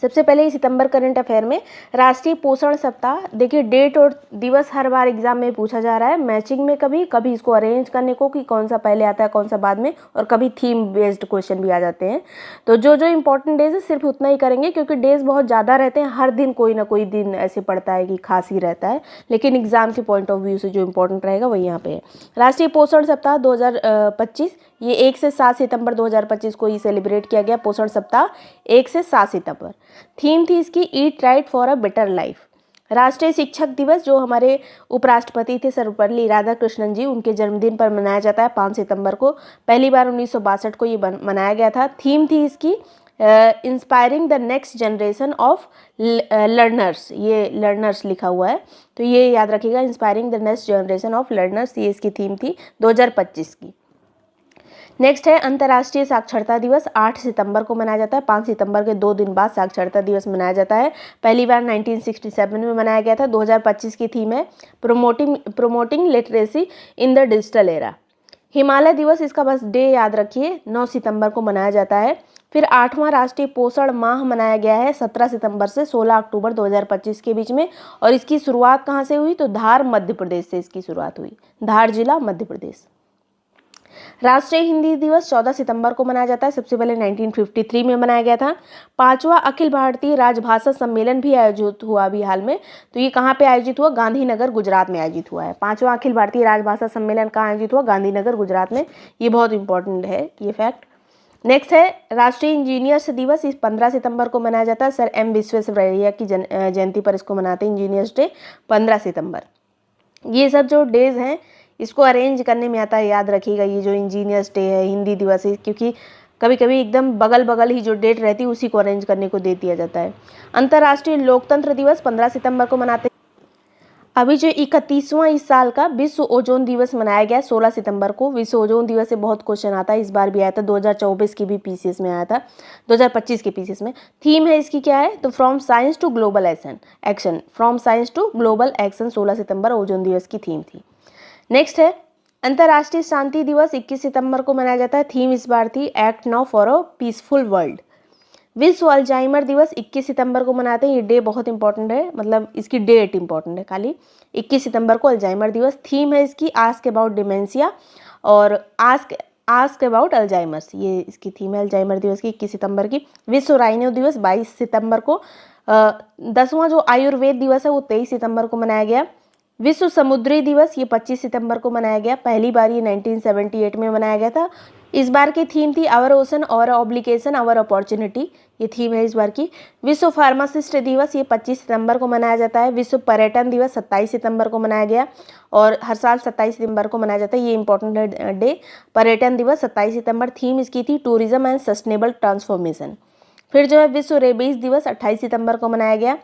सबसे पहले सितंबर करंट अफेयर में राष्ट्रीय पोषण सप्ताह, देखिए डेट और दिवस हर बार एग्जाम में पूछा जा रहा है। मैचिंग में कभी इसको अरेंज करने को कि कौन सा पहले आता है कौन सा बाद में, और कभी थीम बेस्ड क्वेश्चन भी आ जाते हैं। तो जो इंपॉर्टेंट डेज है सिर्फ उतना ही करेंगे, क्योंकि डेज बहुत ज़्यादा रहते हैं। हर दिन कोई ना कोई दिन ऐसे पड़ता है कि खास ही रहता है, लेकिन एग्जाम के पॉइंट ऑफ व्यू से जो इंपॉर्टेंट रहेगा वही यहाँ पे है। राष्ट्रीय पोषण सप्ताह 2025 ये 1 से 7 सितंबर 2025 को ही सेलिब्रेट किया गया। पोषण सप्ताह 1 से 7 सितंबर। थीम थी इसकी eat right for a better life. राष्ट्रीय शिक्षक दिवस जो हमारे उपराष्ट्रपति थे सर्वपल्ली राधाकृष्णन जी, उनके जन्मदिन पर मनाया जाता है 5 सितंबर को। पहली बार 1962 को ये मनाया गया था। थीम थी इसकी inspiring the next generation of learners. ये लर्नर्स लिखा हुआ है, तो ये याद रखिएगा, inspiring the next generation of learners, ये इसकी थीम थी 2025 की। नेक्स्ट है अंतर्राष्ट्रीय साक्षरता दिवस। 8 सितंबर को मनाया जाता है। 5 सितंबर के 2 दिन बाद साक्षरता दिवस मनाया जाता है। पहली बार 1967 में मनाया गया था। 2025 की थीम है promoting literacy in the digital era. Himalaya दिवस, इसका बस डे याद रखिए, 9 सितंबर को मनाया जाता है। फिर 8वां राष्ट्रीय पोषण माह मनाया गया है 17 सितंबर से 16 अक्टूबर 2025 के बीच में। और इसकी शुरुआत कहाँ से हुई? तो धार मध्य प्रदेश से इसकी शुरुआत हुई। धार जिला मध्य प्रदेश। राष्ट्रीय हिंदी दिवस 14 सितंबर को मनाया जाता है। सबसे पहले 1953 में मनाया गया था। 5वां अखिल भारतीय राजभाषा सम्मेलन भी आयोजित हुआ अभी हाल में। तो ये कहाँ पे आयोजित हुआ? गांधीनगर गुजरात में आयोजित हुआ है। 5वां अखिल भारतीय राजभाषा सम्मेलन कहाँ आयोजित हुआ? गांधीनगर गुजरात में। ये बहुत इंपॉर्टेंट है ये फैक्ट। नेक्स्ट है राष्ट्रीय इंजीनियर्स दिवस। इस 15 सितंबर को मनाया जाता है। सर एम विश्वेश्वरैया की जयंती पर इसको मनाते हैं इंजीनियर्स डे 15 सितंबर। ये सब जो डेज हैं इसको अरेंज करने में आता है, याद रखिएगा। ये जो इंजीनियर्स डे है, हिंदी दिवस है, क्योंकि कभी कभी एकदम बगल ही जो डेट रहती है उसी को अरेंज करने को दे दिया जाता है। अंतर्राष्ट्रीय लोकतंत्र दिवस 15 सितंबर को मनाते हैं। अभी जो 31वां इस साल का विश्व ओजोन दिवस मनाया गया 16 सितंबर को। विश्व ओजोन दिवस से बहुत क्वेश्चन आता है, इस बार भी आया था। 2024 की भी पीसीएस में आया था, 2025 के पीसीएस में। थीम है इसकी क्या है? तो from science to global action, from science to global action 16 सितंबर ओजोन दिवस की थीम थी। नेक्स्ट है अंतर्राष्ट्रीय शांति दिवस 21 सितंबर को मनाया जाता है। थीम इस बार थी act now for a peaceful world. विश्व अल्जाइमर दिवस 21 सितंबर को मनाते हैं। ये डे बहुत इंपॉर्टेंट है, मतलब इसकी डेट इंपॉर्टेंट है खाली। 21 सितंबर को अल्जाइमर दिवस। थीम है इसकी आस्क अबाउट डिमेंशिया। और आस्क आस्क अबाउट अल्जाइमर्स, ये इसकी थीम है अल्जाइमर दिवस की 21 सितंबर की। विश्व राइनो दिवस 22 सितंबर को। 10वां जो आयुर्वेद दिवस है वो 23 सितंबर को मनाया गया। विश्व समुद्री दिवस ये 25 सितंबर को मनाया गया। पहली बार ये 1978 में मनाया गया था। इस बार की थीम थी आवर ओशन और ऑब्लिगेशन आवर अपॉर्चुनिटी, ये थीम है इस बार की। विश्व फार्मासिस्ट दिवस ये 25 सितंबर को मनाया जाता है। विश्व पर्यटन दिवस 27 सितंबर को मनाया गया और हर साल 27 सितंबर को मनाया जाता है, ये इंपॉर्टेंट डे। पर्यटन दिवस 27 सितंबर, थीम इसकी थी टूरिज्म एंड सस्टेनेबल ट्रांसफॉर्मेशन। फिर जो है विश्व रेबीज दिवस 28 सितंबर को मनाया गया।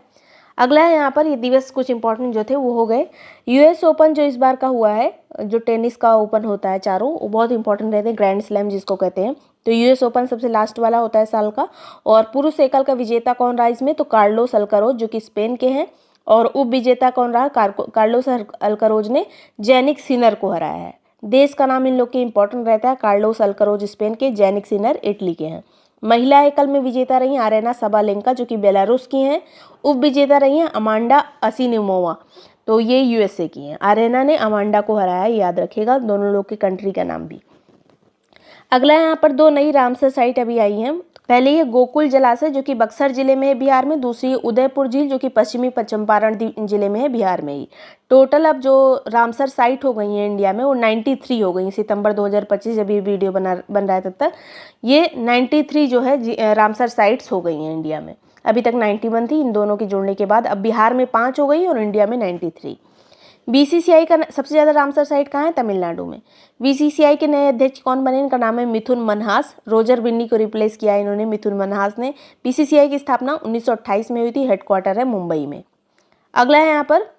अगला है यहाँ पर ये दिवस कुछ इंपॉर्टेंट जो थे वो हो गए। यूएस ओपन जो इस बार का हुआ है, जो टेनिस का ओपन होता है चारों, वो बहुत इंपॉर्टेंट रहते हैं, ग्रैंड स्लैम जिसको कहते हैं। तो यूएस ओपन सबसे लास्ट वाला होता है साल का। और पुरुष एकल का विजेता कौन रहा इसमें, तो कार्लोस अल्काराज जो कि स्पेन के हैं। और उप विजेता कौन रहा, कार्लोस अल्काराज ने जेनिक सिनर को हराया है। देश का नाम इन लोग के इंपॉर्टेंट रहता है, कार्लोस अल्काराज स्पेन के, जेनिक सिनर इटली के हैं। महिला एकल में विजेता रही हैं आरेना सबालेंका जो कि बेलारूस की हैं। उप विजेता रही हैं अमांडा असिनिमोवा, तो ये यूएसए की हैं। आरेना ने अमांडा को हराया, याद रखिएगा दोनों लोग की कंट्री का नाम भी। अगला यहाँ पर 2 नई रामसर साइट अभी आई हैं। पहले ये गोकुल जलाशय जो कि बक्सर जिले में है बिहार में, दूसरी उदयपुर झील जो कि पश्चिमी चंपारण जिले में है बिहार में ही। टोटल अब जो रामसर साइट हो गई हैं इंडिया में वो 93 हो गई। सितंबर 2025 जब ये वीडियो बन रहा है तब तक ये 93 जो है रामसर साइट्स हो गई हैं इंडिया में। अभी तक 91 थी, इन दोनों के जुड़ने के बाद अब बिहार में 5 हो गई और इंडिया में 93। बीसीसीआई का सबसे ज़्यादा रामसर साइट कहाँ है, तमिलनाडु में। बीसीसीआई के नए अध्यक्ष कौन बने, इनका नाम है मिथुन मनहास। रोजर बिन्नी को रिप्लेस किया इन्होंने, मिथुन मनहास ने। बीसीसीआई की स्थापना 1928 में हुई थी, हेडक्वार्टर है मुंबई में। अगला है यहाँ पर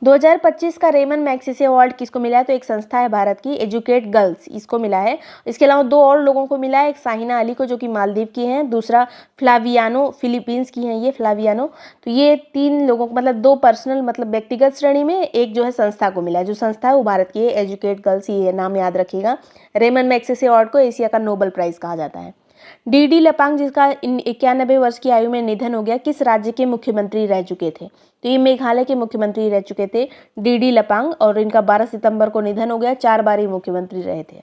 2025 का रेमन मैग्सेसे अवार्ड किसको मिला है, तो एक संस्था है भारत की, एजुकेट गर्ल्स, इसको मिला है। इसके अलावा 2 और लोगों को मिला है, एक साहिना अली को जो कि मालदीव की हैं, दूसरा फ्लावियानो फिलीपींस की हैं ये फ्लावियानो। तो ये 3 लोगों को मतलब 2 पर्सनल मतलब व्यक्तिगत श्रेणी में, एक जो है संस्था को मिला है। जो संस्था है वो भारत की है, एजुकेट गर्ल्स, ये नाम याद रखिएगा। रेमन मैग्सेसे अवार्ड को एशिया का नोबेल प्राइज कहा जाता है। डी लपांग जिसका 91 वर्ष की आयु में निधन हो गया, किस राज्य के मुख्यमंत्री रह चुके थे, तो ये मेघालय के मुख्यमंत्री रह चुके थे डी लपांग, और इनका 12 सितंबर को निधन हो गया। 4 बार ही मुख्यमंत्री रहे थे।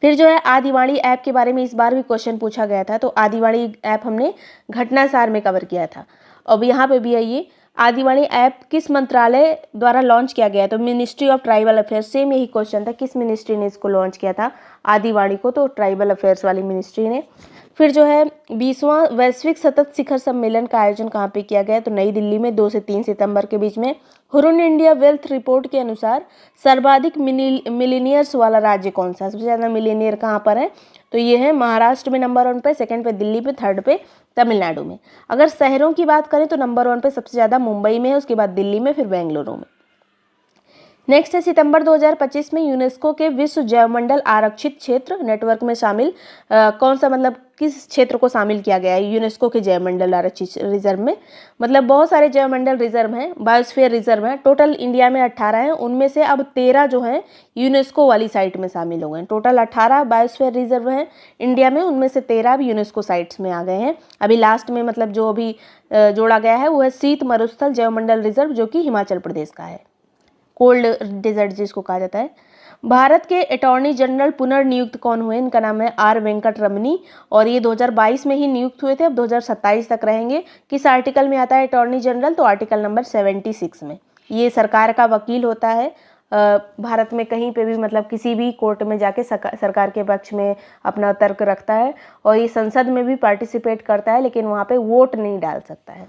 फिर जो है आदिवाणी ऐप के बारे में इस बार भी क्वेश्चन पूछा गया था, तो आदिवाणी ऐप हमने घटनासार में कवर किया था। अब यहाँ पे भी है ये आदिवाणी ऐप किस मंत्रालय द्वारा लॉन्च किया गया, तो ministry of tribal affairs. Same यही क्वेश्चन था, किस मिनिस्ट्री ने इसको लॉन्च किया था आदिवाणी को, तो ट्राइबल अफेयर्स वाली मिनिस्ट्री ने। फिर जो है 20वां वैश्विक सतत शिखर सम्मेलन का आयोजन कहाँ पे किया गया, तो नई दिल्ली में 2 से 3 सितंबर के बीच में। हुरुन इंडिया वेल्थ रिपोर्ट के अनुसार सर्वाधिक मिलीनियर्स वाला राज्य कौन सा, सबसे ज़्यादा मिलीनियर कहाँ पर है, तो ये है महाराष्ट्र में नंबर 1 पे, सेकंड पे दिल्ली पे, थर्ड पे तमिलनाडु में। अगर शहरों की बात करें तो नंबर 1 पे सबसे ज़्यादा मुंबई में है, उसके बाद दिल्ली में, फिर बेंगलुरु में। नेक्स्ट है सितंबर 2025 में यूनेस्को के विश्व जैवमंडल आरक्षित क्षेत्र नेटवर्क में शामिल कौन सा मतलब किस क्षेत्र को शामिल किया गया है यूनेस्को के जैवमंडल आरक्षित रिजर्व में। मतलब बहुत सारे जैवमंडल रिजर्व हैं, बायोस्फीयर रिजर्व हैं, टोटल इंडिया में 18 हैं, उनमें से अब 13 जो हैं यूनेस्को वाली साइट में शामिल हो गए हैं। टोटल 18 बायोस्फीयर रिजर्व हैं इंडिया में, उनमें से 13 भी यूनेस्को साइट्स में आ गए हैं। अभी लास्ट में मतलब जो अभी जोड़ा गया है वो है शीत मरुस्थल जैवमंडल रिजर्व जो कि हिमाचल प्रदेश का है, कोल्ड डेजर्ट जिसको कहा जाता है। भारत के अटॉर्नी जनरल पुनर्नियुक्त कौन हुए, इनका नाम है आर वेंकट रमनी, और ये 2022 में ही नियुक्त हुए थे, अब 2027 तक रहेंगे। किस आर्टिकल में आता है अटॉर्नी जनरल, तो आर्टिकल नंबर 76 में। ये सरकार का वकील होता है भारत में, कहीं पे भी मतलब किसी भी कोर्ट में जाके सरकार के पक्ष में अपना तर्क रखता है, और ये संसद में भी पार्टिसिपेट करता है, लेकिन वहाँ पे वोट नहीं डाल सकता है।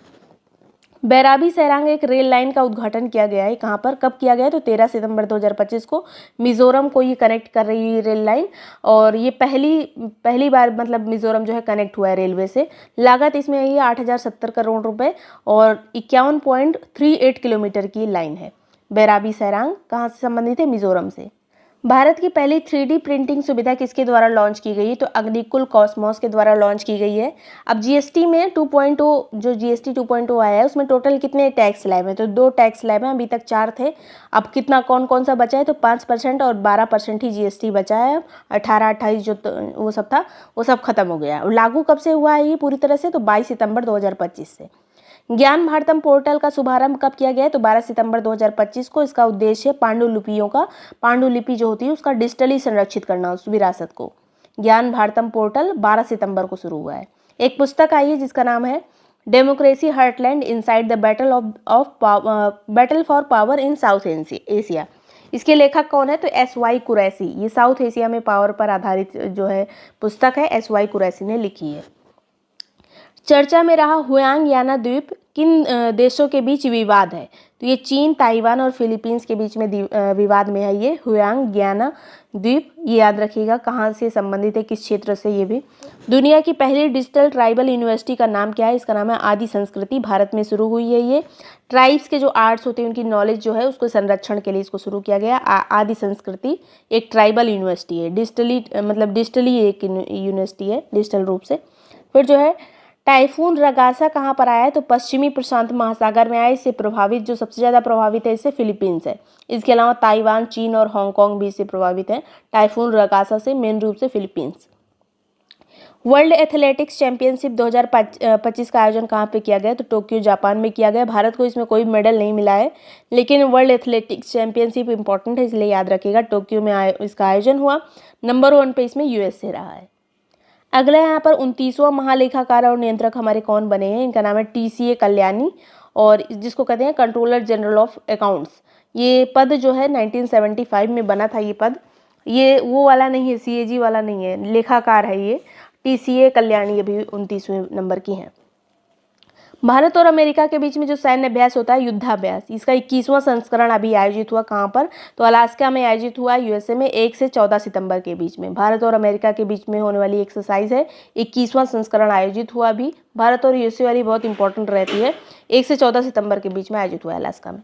बैराबी सैरांग एक रेल लाइन का उद्घाटन किया गया है, कहाँ पर कब किया गया है, तो 13 सितंबर 2025 को। मिजोरम को ये कनेक्ट कर रही है रेल लाइन, और ये पहली बार मतलब मिजोरम जो है कनेक्ट हुआ है रेलवे से। लागत इसमें आई है 8070 करोड़ रुपए, और 51.38 किलोमीटर की लाइन है। बैराबी सैरांग कहाँ से संबंधित है, मिजोरम से। भारत की पहली 3D प्रिंटिंग सुविधा किसके द्वारा लॉन्च की गई है, तो अग्निकुल कॉस्मोस के द्वारा लॉन्च की गई है। अब जीएसटी में 2.0 जो जीएसटी 2.0 आया है उसमें टोटल कितने टैक्स स्लैब हैं, तो 2 टैक्स स्लैब हैं, अभी तक 4 थे। अब कितना कौन कौन सा बचा है, तो 5% और 12% ही जीएसटी बचा है। 18-28 जो वो सब था वो सब खत्म हो गया। लागू कब से हुआ है ये पूरी तरह से, तो 22 सितंबर 2025 से। ज्ञान भारतम पोर्टल का शुभारंभ कब किया गया है? तो 12 सितंबर 2025 को। इसका उद्देश्य पांडुलिपि जो होती है उसका डिजिटली संरक्षित करना, उस विरासत को। ज्ञान भारतम पोर्टल 12 सितंबर को शुरू हुआ है। एक पुस्तक आई है जिसका नाम है democracy heartland inside the battle for power in south Asia. इसके लेखक कौन है? तो SY कुरैशी। ये साउथ एशिया में पावर पर आधारित जो है पुस्तक है, SY कुरैशी ने लिखी है। चर्चा में रहा हुआंग याना द्वीप किन देशों के बीच विवाद है? तो ये चीन, ताइवान और फिलीपींस के बीच में विवाद में है ये हुआंग याना द्वीप। ये याद रखिएगा कहाँ से संबंधित है, किस क्षेत्र से। ये भी दुनिया की पहली डिजिटल ट्राइबल यूनिवर्सिटी का नाम क्या है? इसका नाम है आदि संस्कृति। भारत में शुरू हुई है ये। ट्राइब्स के जो आर्ट्स होते हैं उनकी नॉलेज जो है उसको संरक्षण के लिए इसको शुरू किया गया। आदि संस्कृति एक ट्राइबल यूनिवर्सिटी है, डिजिटली एक यूनिवर्सिटी है, डिजिटल रूप से। फिर जो है टाइफून रगासा कहाँ पर आया है? तो पश्चिमी प्रशांत महासागर में आया। इससे प्रभावित जो सबसे ज़्यादा प्रभावित है इससे फिलीपींस है। इसके अलावा ताइवान, चीन और हांगकांग भी इससे प्रभावित है। टाइफून रगासा से मेन रूप से फिलीपींस। वर्ल्ड एथलेटिक्स चैंपियनशिप 2025 का आयोजन कहाँ पे किया गया? तो टोक्यो, जापान में किया गया। भारत को इसमें कोई मेडल नहीं मिला है, लेकिन वर्ल्ड एथलेटिक्स चैंपियनशिप इंपॉर्टेंट है इसलिए याद रखिएगा। टोक्यो में इसका आयोजन हुआ। नंबर 1 पे इसमें USA रहा है। अगला यहाँ पर 29वां महालेखाकार और नियंत्रक हमारे कौन बने हैं? इनका नाम है TCA कल्याणी, और जिसको कहते हैं कंट्रोलर जनरल ऑफ अकाउंट्स। ये पद जो है 1975 में बना था ये पद। ये वो वाला नहीं है, CAG वाला नहीं है, लेखाकार है ये। TCA कल्याणी अभी 29वें नंबर की हैं। भारत और अमेरिका के बीच में जो सैन्य अभ्यास होता है, युद्धाभ्यास, इसका 21वां संस्करण अभी आयोजित हुआ। कहाँ पर? तो अलास्का में आयोजित हुआ, USA में। 1 से 14 सितंबर के बीच में भारत और अमेरिका के बीच में होने वाली एक्सरसाइज है। 21वां संस्करण आयोजित हुआ अभी। भारत और USA वाली बहुत इंपॉर्टेंट रहती है। 1 से 14 सितंबर के बीच में आयोजित हुआ है अलास्का में।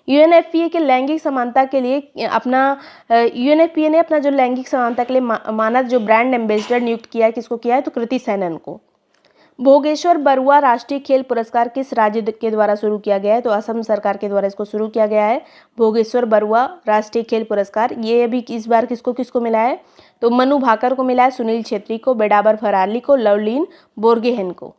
UNFPA के लैंगिक समानता के लिए UNFPA ने अपना जो लैंगिक समानता के लिए मानद जो ब्रांड एम्बेसडर नियुक्त किया है, किसको किया है? तो कृति सेनन को। भोगेश्वर बरुआ राष्ट्रीय खेल पुरस्कार किस राज्य के द्वारा शुरू किया गया है? तो असम सरकार के द्वारा इसको शुरू किया गया है। भोगेश्वर बरुआ राष्ट्रीय खेल पुरस्कार। ये अभी इस बार किसको मिला है? तो मनु भाकर को मिला है, सुनील छेत्री को, बेडाबर फराली को, लवलीन बोर्गेहेन को।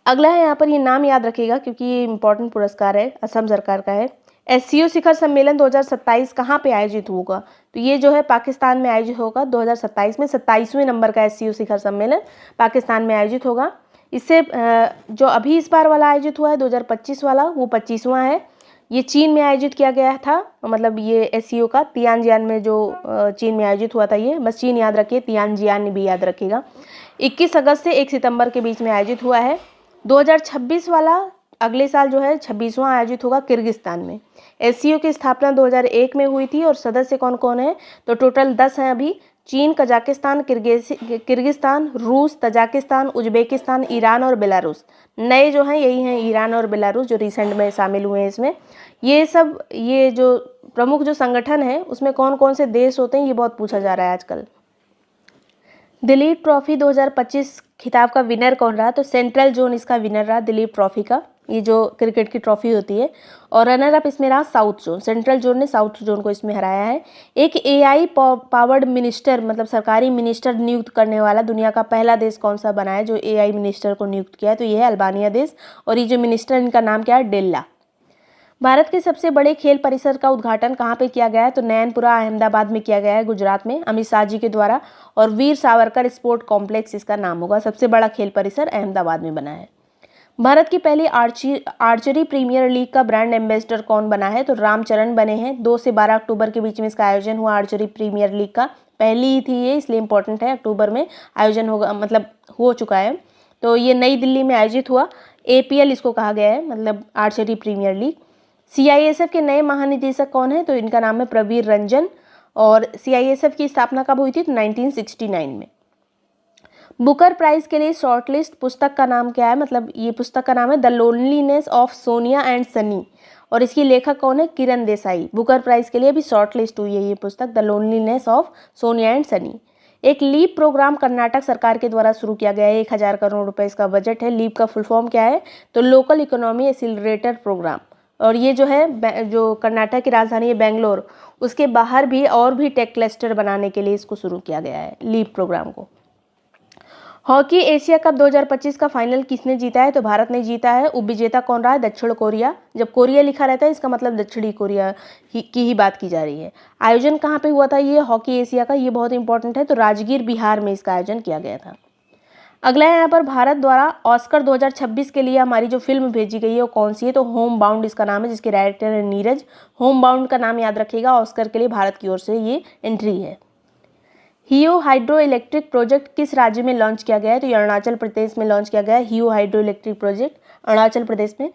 अगला है यहाँ पर, ये नाम याद रखिएगा क्योंकि ये इंपॉर्टेंट पुरस्कार है, असम सरकार का है। SCO शिखर सम्मेलन 2027 कहाँ पे आयोजित होगा? तो ये जो है पाकिस्तान में आयोजित होगा 2027 में। 27वें नंबर का SCO शिखर सम्मेलन पाकिस्तान में आयोजित होगा। इससे जो अभी इस बार वाला आयोजित हुआ है 2025 वाला, वो 25वां है। ये चीन में आयोजित किया गया था, मतलब ये SCO का तियानजियान में जो चीन में आयोजित हुआ था। ये बस चीन याद रखिए, तियानजियान भी याद रखिएगा। 21 अगस्त से 1 सितंबर के बीच में आयोजित हुआ है। 2026 वाला अगले साल जो है 26वां आयोजित होगा किर्गिस्तान में। SCO की स्थापना 2001 में हुई थी और सदस्य कौन कौन है? तो टोटल 10 हैं अभी। चीन, कजाकिस्तान, किर्गिस्तान, रूस, तजाकिस्तान, उज्बेकिस्तान, ईरान और बेलारूस। नए जो हैं यही हैं, ईरान और बेलारूस, जो रिसेंट में शामिल हुए हैं इसमें। ये जो प्रमुख जो संगठन है उसमें कौन कौन से देश होते हैं, ये बहुत पूछा जा रहा है आजकल। दिलीप ट्रॉफी 2025 खिताब का विनर कौन रहा? तो सेंट्रल जोन इसका विनर रहा, दिलीप ट्रॉफी का। ये जो क्रिकेट की ट्रॉफी होती है। और रनर अप इसमें रहा साउथ जोन। सेंट्रल जोन ने साउथ जोन को इसमें हराया है। एक AI पावर्ड मिनिस्टर, मतलब सरकारी मिनिस्टर नियुक्त करने वाला दुनिया का पहला देश कौन सा बना है जो AI मिनिस्टर को नियुक्त किया है? तो ये है अल्बानिया देश। और ये जो मिनिस्टर इनका नाम क्या है? डेल्ला। भारत के सबसे बड़े खेल परिसर का उद्घाटन कहाँ पे किया गया है? तो नैनपुरा अहमदाबाद में किया गया है, गुजरात में, अमित शाह जी के द्वारा। और वीर सावरकर स्पोर्ट कॉम्प्लेक्स इसका नाम होगा। सबसे बड़ा खेल परिसर अहमदाबाद में बना है। भारत की पहली आर्चरी प्रीमियर लीग का ब्रांड एम्बेसडर कौन बना है? तो रामचरण बने हैं। 2 से 12 अक्टूबर के बीच में इसका आयोजन हुआ। आर्चरी प्रीमियर लीग का पहली ही थी ये, इसलिए इंपॉर्टेंट है। अक्टूबर में आयोजन होगा, मतलब हो चुका है। तो ये नई दिल्ली में आयोजित हुआ। APL इसको कहा गया है, मतलब आर्चरी प्रीमियर लीग। CISF के नए महानिदेशक कौन है? तो इनका नाम है प्रवीर रंजन। और CISF की स्थापना कब हुई थी? तो 1969 में। बुकर प्राइज के लिए शॉर्टलिस्ट पुस्तक का नाम क्या है? मतलब ये पुस्तक का नाम है the loneliness of Sonia and Sunny. और इसकी लेखक कौन है? किरण देसाई। बुकर प्राइज के लिए भी शॉर्टलिस्ट हुई है ये पुस्तक, the loneliness of Sonia and Sunny. एक लीप प्रोग्राम कर्नाटक सरकार के द्वारा शुरू किया गया है। 1000 करोड़ रुपए इसका बजट है। लीप का फुल फॉर्म क्या है? तो लोकल इकोनॉमी एक्सीलरेटर प्रोग्राम। और ये जो है, जो कर्नाटक की राजधानी है बेंगलोर, उसके बाहर भी और भी टेक क्लस्टर बनाने के लिए इसको शुरू किया गया है, लीप प्रोग्राम को। हॉकी एशिया कप 2025 का फाइनल किसने जीता है? तो भारत ने जीता है। उपविजेता कौन रहा है? दक्षिण कोरिया। जब कोरिया लिखा रहता है इसका मतलब दक्षिणी कोरिया की ही बात की जा रही है। आयोजन कहाँ पे हुआ था ये हॉकी एशिया का? ये बहुत इंपॉर्टेंट है। तो राजगीर बिहार में इसका आयोजन किया गया था। अगला है यहाँ पर भारत द्वारा ऑस्कर 2026 के लिए हमारी जो फिल्म भेजी गई है वो कौन सी है? तो होम बाउंड इसका नाम है, जिसके डायरेक्टर है नीरज। होम बाउंड का नाम याद रखिएगा। ऑस्कर के लिए भारत की ओर से ये एंट्री है। हियो हाइड्रो इलेक्ट्रिक प्रोजेक्ट किस राज्य में लॉन्च किया गया है? तो ये अरुणाचल प्रदेश में लॉन्च किया गया है। हियो hydro electric project Arunachal Pradesh में।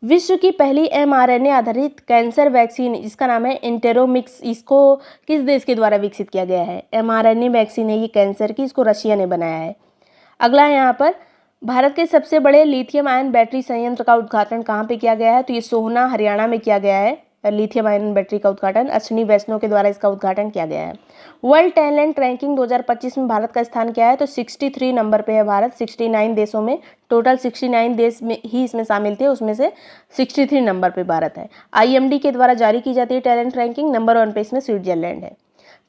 विश्व की पहली mRNA आधारित कैंसर वैक्सीन जिसका नाम है इंटेरोमिक्स, इसको किस देश के द्वारा विकसित किया गया है? mRNA वैक्सीन है ये कैंसर की, इसको रशिया ने बनाया है। अगला है यहाँ पर भारत के सबसे बड़े लिथियम आयन बैटरी संयंत्र का उद्घाटन कहाँ पे किया गया है? तो ये सोहना हरियाणा में किया गया है। लिथियम आयन बैटरी का उद्घाटन अश्विनी वैष्णव के द्वारा इसका उद्घाटन किया गया है। वर्ल्ड टैलेंट रैंकिंग 2025 में भारत का स्थान क्या है? तो 63 नंबर पे है भारत। 69 देशों में, टोटल 69 देश में ही इसमें शामिल थे, उसमें से 63 नंबर पे भारत है। IMD के द्वारा जारी की जाती है टैलेंट रैंकिंग। नंबर 1 पे इसमें स्विट्जरलैंड है।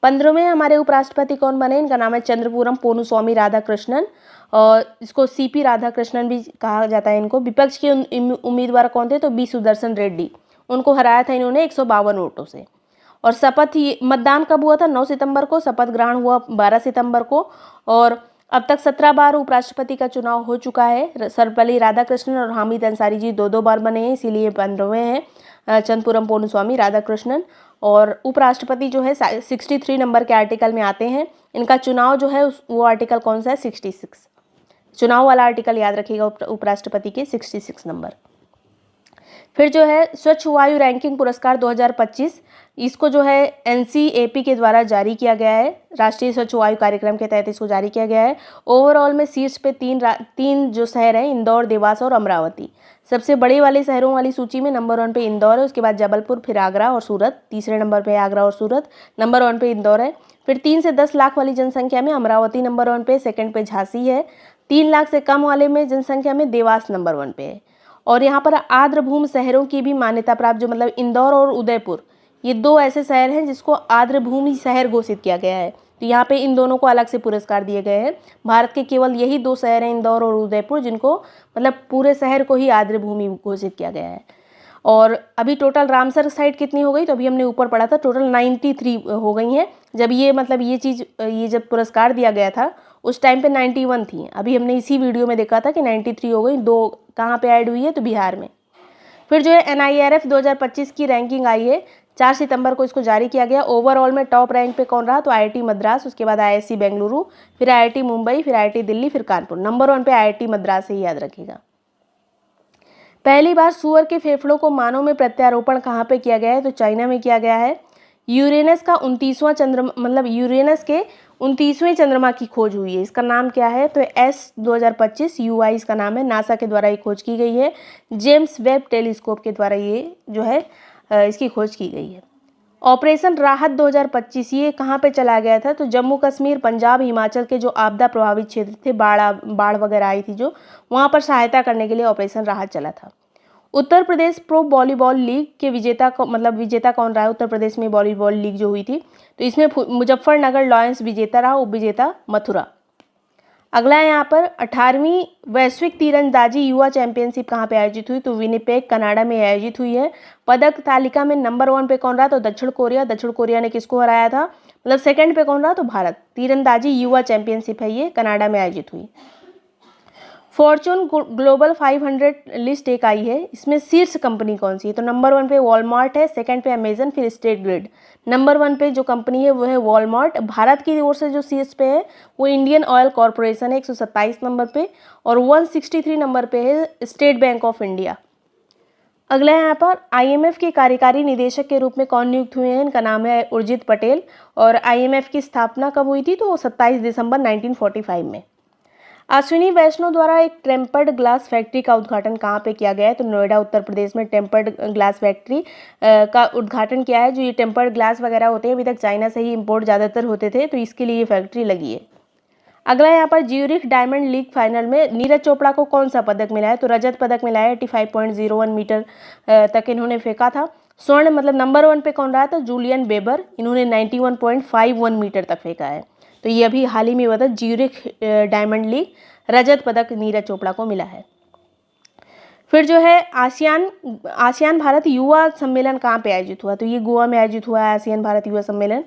15वें हमारे उपराष्ट्रपति कौन बने? इनका नाम है चंद्रपुरम पोनुस्वामी राधाकृष्णन, और इसको CP राधाकृष्णन भी कहा जाता है इनको। विपक्ष के उम्मीदवार कौन थे? तो B सुदर्शन रेड्डी, उनको हराया था इन्होंने 152 वोटों से। और शपथ मतदान कब हुआ था? 9 सितंबर को। शपथ ग्रहण हुआ 12 सितंबर को। और अब तक 17 बार उपराष्ट्रपति का चुनाव हो चुका है। सर्वपल्ली राधाकृष्णन और हामिद अंसारी जी 2-2 बार बने हैं, इसीलिए 15वें हैं चंद्रपुरम पोनुस्वामी राधाकृष्णन। और उपराष्ट्रपति जो है 63 नंबर के आर्टिकल में आते हैं। इनका चुनाव जो है वो आर्टिकल कौन सा है? 66। चुनाव वाला आर्टिकल याद रखिएगा उपराष्ट्रपति के 66 नंबर। फिर जो है स्वच्छ वायु रैंकिंग पुरस्कार 2025, इसको जो है NCAP के द्वारा जारी किया गया है। राष्ट्रीय स्वच्छ वायु कार्यक्रम के तहत इसको जारी किया गया है। ओवरऑल में शीर्ष पे तीन जो शहर हैं, इंदौर, देवास और अमरावती। सबसे बड़े वाले शहरों वाली सूची में नंबर 1 पे इंदौर है, उसके बाद जबलपुर, फिर आगरा और सूरत। तीसरे नंबर पे आगरा और सूरत, नंबर 1 पे इंदौर है। फिर 3 से 10 लाख वाली जनसंख्या में अमरावती नंबर 1 पे, सेकंड पे झांसी है। 3 लाख से कम वाले में जनसंख्या में देवास नंबर 1 पे है। और यहाँ पर आर्द्रभूमि शहरों की भी मान्यता प्राप्त, जो मतलब इंदौर और उदयपुर, ये 2 ऐसे शहर हैं जिसको आर्द्रभूमि शहर घोषित किया गया है। तो यहाँ पे इन दोनों को अलग से पुरस्कार दिए गए हैं। भारत के केवल यही 2 शहर हैं, इंदौर और उदयपुर, जिनको मतलब पूरे शहर को ही आर्द्रभूमि घोषित किया गया है। और अभी टोटल रामसर साइट कितनी हो गई? तो अभी हमने ऊपर पढ़ा था, टोटल 93 हो गई हैं। जब ये मतलब ये जब पुरस्कार दिया गया था उस टाइम पे 91 थी। अभी हमने इसी वीडियो में देखा था कि 93 हो गई। 2 कहाँ पे ऐड हुई है? तो बिहार में। फिर जो है NIRF 2025 की रैंकिंग आई है, 4 सितंबर को इसको जारी किया गया। ओवरऑल में टॉप रैंक पे कौन रहा? तो IIT मद्रास, उसके बाद IISc बेंगलुरु, फिर IIT मुंबई, फिर IIT दिल्ली, फिर कानपुर। नंबर 1 पे IIT मद्रास ही याद रखिएगा। पहली बार सुअर के फेफड़ों को मानव में प्रत्यारोपण कहाँ पे किया गया है? तो चाइना में किया गया है। यूरेनस का 29वां चंद्रमा, मतलब यूरेनस के 29वें चंद्रमा की खोज हुई है। इसका नाम क्या है? तो S 2025 UI इसका नाम है। नासा के द्वारा ये खोज की गई है। जेम्स वेब टेलीस्कोप के द्वारा ये जो है इसकी खोज की गई है। ऑपरेशन राहत 2025 ये कहाँ पे चला गया था? तो जम्मू कश्मीर, पंजाब, हिमाचल के जो आपदा प्रभावित क्षेत्र थे, बाढ़ वगैरह आई थी जो, वहाँ पर सहायता करने के लिए ऑपरेशन राहत चला था। Uttar Pradesh pro volleyball league के विजेता कौन रहा है? उत्तर प्रदेश में वॉलीबॉल लीग जो हुई थी, तो इसमें मुजफ्फरनगर लॉयंस विजेता रहा, उपविजेता मथुरा। अगला है यहाँ पर 18वीं वैश्विक तीरंदाजी युवा चैंपियनशिप कहाँ पे आयोजित हुई? तो विनिपेग कनाडा में आयोजित हुई है। पदक तालिका में नंबर 1 पे कौन रहा? तो दक्षिण कोरिया। दक्षिण कोरिया ने किसको हराया था? मतलब सेकंड पे कौन रहा? तो भारत। तीरंदाजी युवा चैंपियनशिप है ये, कनाडा में आयोजित हुई। फॉर्चून ग्लोबल 500 लिस्ट एक आई है, इसमें शीर्ष कंपनी कौन सी है? तो नंबर 1 पे वॉलमार्ट है, सेकंड पे अमेजन, फिर स्टेट ग्रिड। नंबर 1 पे जो कंपनी है वो है वॉलमार्ट। भारत की ओर से जो शीर्ष पे है वो इंडियन ऑयल कॉरपोरेशन है 127 नंबर पे, और 163 नंबर पे है स्टेट बैंक ऑफ इंडिया। अगला यहाँ पर IMF के कार्यकारी निदेशक के रूप में कौन नियुक्त हुए हैं? इनका नाम है उर्जित पटेल। और IMF की स्थापना कब हुई थी? तो 27 दिसंबर 1945 में। अश्विनी वैष्णव द्वारा एक टेम्पर्ड ग्लास फैक्ट्री का उद्घाटन कहाँ पे किया गया है? तो नोएडा उत्तर प्रदेश में टेम्पर्ड ग्लास फैक्ट्री का उद्घाटन किया है। जो ये टेम्पर्ड ग्लास वगैरह होते हैं अभी तक चाइना से ही इंपोर्ट ज़्यादातर होते थे, तो इसके लिए ये फैक्ट्री लगी है। अगला यहाँ पर ज्यूरिख डायमंड लीग फाइनल में नीरज चोपड़ा को कौन सा पदक मिला है? तो रजत पदक मिला है। 85.01 मीटर तक इन्होंने फेंका था। स्वर्ण मतलब नंबर 1 पे कौन रहा था? जूलियन बेबर, इन्होंने 91.51 मीटर तक फेंका है। तो ये अभी हाल ही में हुआ था, ज्यूरिख डायमंड लीग, रजत पदक नीरज चोपड़ा को मिला है। फिर जो है आसियान भारत युवा सम्मेलन कहाँ पे आयोजित हुआ, तो ये गोवा में आयोजित हुआ है आसियान भारत युवा सम्मेलन।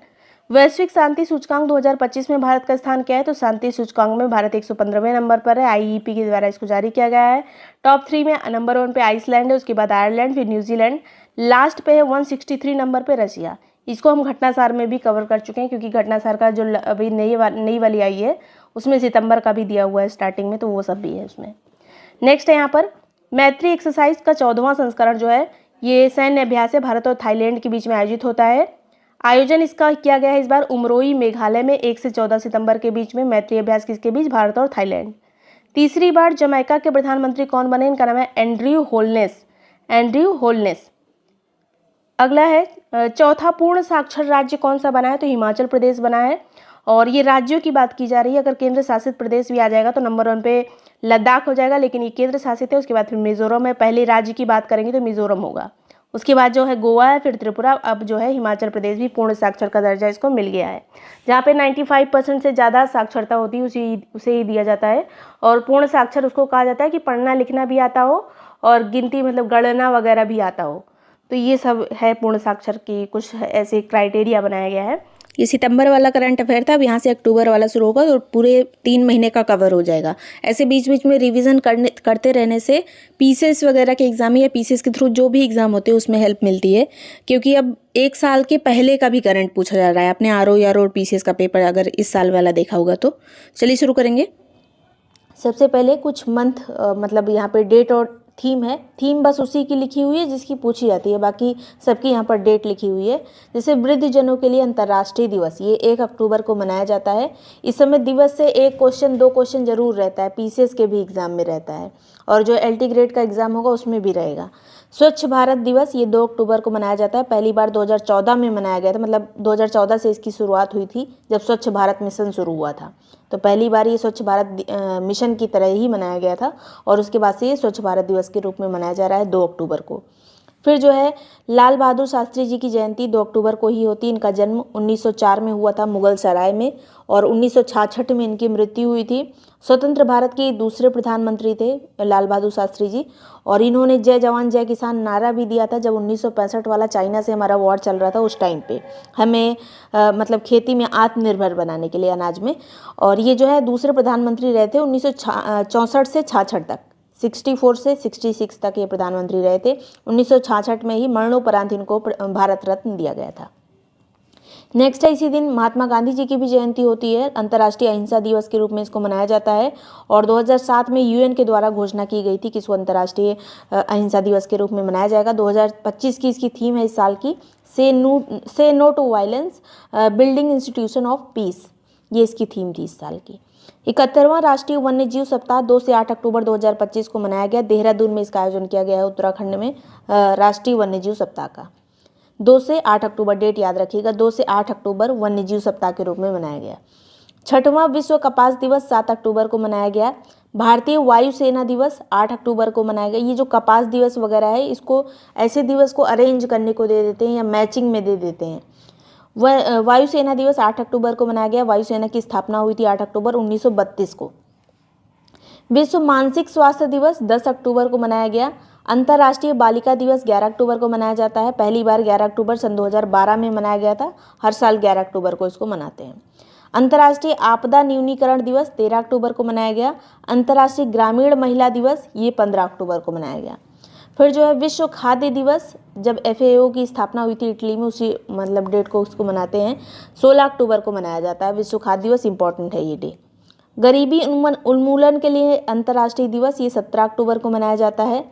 वैश्विक शांति सूचकांक 2025 में भारत का स्थान क्या है, तो शांति सूचकांक में भारत 115वें नंबर पर है, आईईपी के द्वारा इसको जारी किया गया है। टॉप 3 में नंबर 1 पे आइसलैंड है, उसके बाद आयरलैंड, फिर न्यूजीलैंड, लास्ट पे है 163 नंबर पे रशिया। इसको हम घटनासार में भी कवर कर चुके हैं, क्योंकि घटनासार का जो अभी नई वाली आई है उसमें सितंबर का भी दिया हुआ है स्टार्टिंग में, तो वो सब भी है उसमें। नेक्स्ट है यहाँ पर मैत्री एक्सरसाइज का 14वां संस्करण जो है, ये सैन्य अभ्यास है, भारत और थाईलैंड के बीच में आयोजित होता है। आयोजन इसका किया गया है इस बार उमरोई मेघालय में 1 से 14 सितंबर के बीच में। मैत्री अभ्यास किसके बीच, भारत और थाईलैंड। तीसरी बार जमैका के प्रधानमंत्री कौन बने, इनका नाम है एंड्रयू होलनेस। अगला है चौथा पूर्ण साक्षर राज्य कौन सा बना है, तो हिमाचल प्रदेश बना है। और ये राज्यों की बात की जा रही है, अगर केंद्र शासित प्रदेश भी आ जाएगा तो नंबर 1 पे लद्दाख हो जाएगा, लेकिन ये केंद्र शासित है। उसके बाद फिर मिजोरम है, पहले राज्य की बात करेंगे तो मिजोरम होगा। उसके बाद जो है गोवा है, फिर त्रिपुरा, अब जो है हिमाचल प्रदेश भी पूर्ण साक्षर का दर्जा इसको मिल गया है। जहाँ पे 95% से ज़्यादा साक्षरता होती है उसे ही दिया जाता है। और पूर्ण साक्षर उसको कहा जाता है कि पढ़ना लिखना भी आता हो और गिनती मतलब गणना वगैरह भी आता हो। तो ये सब है पूर्ण साक्षर की कुछ ऐसे क्राइटेरिया बनाया गया है। ये सितंबर वाला करंट अफेयर था, अब यहाँ से अक्टूबर वाला शुरू होगा तो पूरे 3 महीने का कवर हो जाएगा। ऐसे बीच बीच में रिवीजन करते रहने से पीसीएस वगैरह के एग्जाम या पीसीएस के थ्रू जो भी एग्जाम होते हैं उसमें हेल्प मिलती है, क्योंकि अब 1 साल के पहले का भी करंट पूछा जा रहा है। अपने आरओ और पीसीएस का पेपर अगर इस साल वाला देखा होगा तो। चलिए शुरू करेंगे। सबसे पहले कुछ मंथ मतलब यहाँ पे डेट और थीम है। थीम बस उसी की लिखी हुई है जिसकी पूछी जाती है, बाकी सबकी यहाँ पर डेट लिखी हुई है। जैसे वृद्धजनों के लिए अंतर्राष्ट्रीय दिवस, ये 1 अक्टूबर को मनाया जाता है। इस समय दिवस से 1 क्वेश्चन 2 क्वेश्चन जरूर रहता है, पीसीएस के भी एग्जाम में रहता है और जो एलटी ग्रेड का एग्जाम होगा उसमें भी रहेगा। स्वच्छ भारत दिवस ये 2 अक्टूबर को मनाया जाता है। पहली बार 2014 में मनाया गया था, मतलब 2014 से इसकी शुरुआत हुई थी जब स्वच्छ भारत मिशन शुरू हुआ था। तो पहली बार ये स्वच्छ भारत मिशन की तरह ही मनाया गया था और उसके बाद से ये स्वच्छ भारत दिवस के रूप में मनाया जा रहा है 2 अक्टूबर को। फिर जो है लाल बहादुर शास्त्री जी की जयंती 2 अक्टूबर को ही होती है। इनका जन्म 1904 में हुआ था मुगल सराय में और 1966 में इनकी मृत्यु हुई थी। स्वतंत्र भारत के दूसरे प्रधानमंत्री थे लाल बहादुर शास्त्री जी, और इन्होंने जय जवान जय किसान नारा भी दिया था जब 1965 वाला चाइना से हमारा वॉर चल रहा था। उस टाइम पे हमें मतलब खेती में आत्मनिर्भर बनाने के लिए अनाज में। और ये जो है दूसरे प्रधानमंत्री रहे थे 1964 से 66 तक, 64 से 66 तक ये प्रधानमंत्री रहे थे। 1966 में ही मरणोपरांत इनको भारत रत्न दिया गया था। नेक्स्ट है इसी दिन महात्मा गांधी जी की भी जयंती होती है। अंतर्राष्ट्रीय अहिंसा दिवस के रूप में इसको मनाया जाता है और 2007 में यूएन के द्वारा घोषणा की गई थी कि इसको अंतर्राष्ट्रीय अहिंसा दिवस के रूप में मनाया जाएगा। 2025 की इसकी थीम है इस साल की say no to violence building institution of peace, ये इसकी थीम थी इस साल की। 71वां राष्ट्रीय वन्य जीव सप्ताह 2 से 8 अक्टूबर 2025 को मनाया गया। देहरादून में इसका आयोजन किया गया है उत्तराखंड में राष्ट्रीय वन्य जीव सप्ताह का। 2 से 8 अक्टूबर डेट याद रखिएगा, 2 से 8 अक्टूबर वन्य जीव सप्ताह के रूप में मनाया गया। 6वां विश्व कपास दिवस 7 अक्टूबर को मनाया गया। भारतीय वायुसेना दिवस 8 अक्टूबर को मनाया गया। ये जो कपास दिवस वगैरह है इसको ऐसे दिवस को अरेंज करने को दे देते हैं या मैचिंग में दे देते हैं। वायुसेना दिवस 8 अक्टूबर को मनाया गया। वायुसेना की स्थापना हुई थी 8 अक्टूबर 1932 को। विश्व मानसिक स्वास्थ्य दिवस 10 अक्टूबर को मनाया गया। अंतर्राष्ट्रीय बालिका दिवस 11 अक्टूबर को मनाया जाता है। पहली बार 11 अक्टूबर सन 2012 में मनाया गया था। हर साल 11 अक्टूबर को इसको मनाते हैं। अंतर्राष्ट्रीय आपदा न्यूनीकरण दिवस 13 अक्टूबर को मनाया गया। अंतर्राष्ट्रीय ग्रामीण महिला दिवस ये 15 अक्टूबर को मनाया गया। फिर जो है विश्व खाद्य दिवस, जब FAO की स्थापना हुई थी इटली में, उसी मतलब डेट को उसको मनाते हैं। 16 अक्टूबर को मनाया जाता है विश्व खाद्य दिवस, इंपॉर्टेंट है ये डे। गरीबी उन्मूलन के लिए अंतर्राष्ट्रीय दिवस ये 17 अक्टूबर को मनाया जाता है।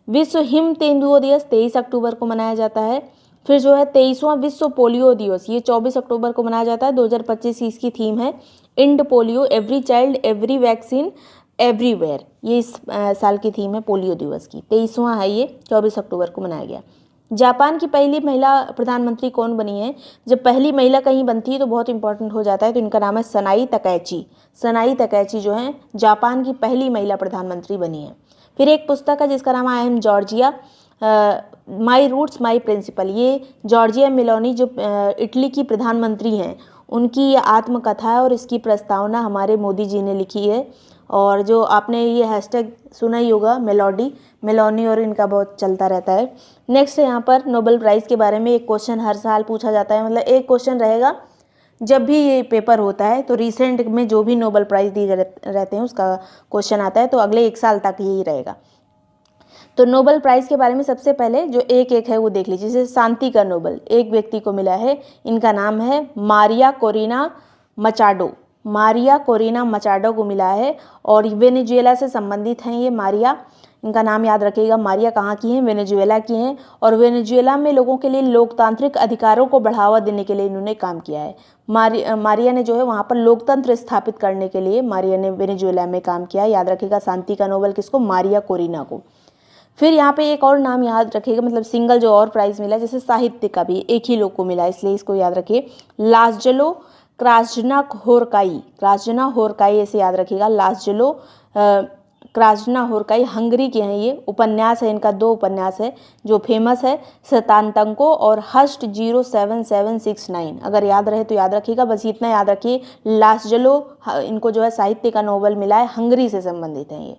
विश्व हिम तेंदुओं दिवस 23 अक्टूबर को मनाया जाता है। फिर जो है 23वां विश्व पोलियो दिवस ये 24 अक्टूबर को मनाया जाता है। 2025 की इसकी थीम है and polio, every child every vaccine everywhere, ये इस साल की थीम है पोलियो दिवस की। 23वां है ये, 24 अक्टूबर को मनाया गया। जापान की पहली महिला प्रधानमंत्री कौन बनी है? जब पहली महिला कहीं बनती है तो बहुत इंपॉर्टेंट हो जाता है, तो इनका नाम है सनाई तकैची। सनाई तकैची जो है जापान की पहली महिला प्रधानमंत्री बनी है। फिर एक पुस्तक है जिसका नाम है I am Giorgia, my roots my principle. ये जॉर्जिया मेलोनी जो इटली की प्रधानमंत्री हैं उनकी ये आत्मकथा है और इसकी प्रस्तावना हमारे मोदी जी ने लिखी है। और जो आपने ये हैशटैग सुना ही होगा मेलोनी, और इनका बहुत चलता रहता है। नेक्स्ट यहाँ पर नोबेल प्राइज़ के बारे में एक क्वेश्चन हर साल पूछा जाता है, मतलब एक क्वेश्चन रहेगा जब भी ये पेपर होता है। तो रिसेंट में जो भी नोबेल प्राइज़ दिए रहते हैं उसका क्वेश्चन आता है, तो अगले 1 साल तक यही रहेगा। तो नोबेल प्राइज़ के बारे में सबसे पहले जो एक है वो देख लीजिए। जैसे शांति का नोबेल एक व्यक्ति को मिला है, इनका नाम है मारिया कोरिना मचाडो को मिला है, और वेनेजुएला से संबंधित हैं ये मारिया। इनका नाम याद रखिएगा। मारिया कहाँ की हैं? वेनेजुएला की हैं, और वेनेजुएला में लोगों के लिए लोकतांत्रिक अधिकारों को बढ़ावा देने के लिए इन्होंने काम किया है। मारिया ने जो है वहाँ पर लोकतंत्र स्थापित करने के लिए मारिया ने वेनेजुएला में काम किया। याद रखिएगा शांति का नोबेल किसको? मारिया कोरिना को। फिर यहाँ पे एक और नाम याद रखिएगा, मतलब सिंगल जो और प्राइज़ मिला, जैसे साहित्य का भी एक ही लोग को मिला, इसलिए इसको याद रखिए। लाज़लो क्रास्जना होरकाई ऐसे याद रखिएगा। लाज़लो क्रास्जना होरकाई हंगरी के हैं। ये उपन्यास है इनका, 2 उपन्यास है जो फेमस है, शतांतंको और हस्ट 07769। अगर याद रहे तो याद रखिएगा, बस इतना याद रखिए। लाज़लो इनको जो है साहित्य का नोबेल मिला है, हंगरी से संबंधित हैं ये।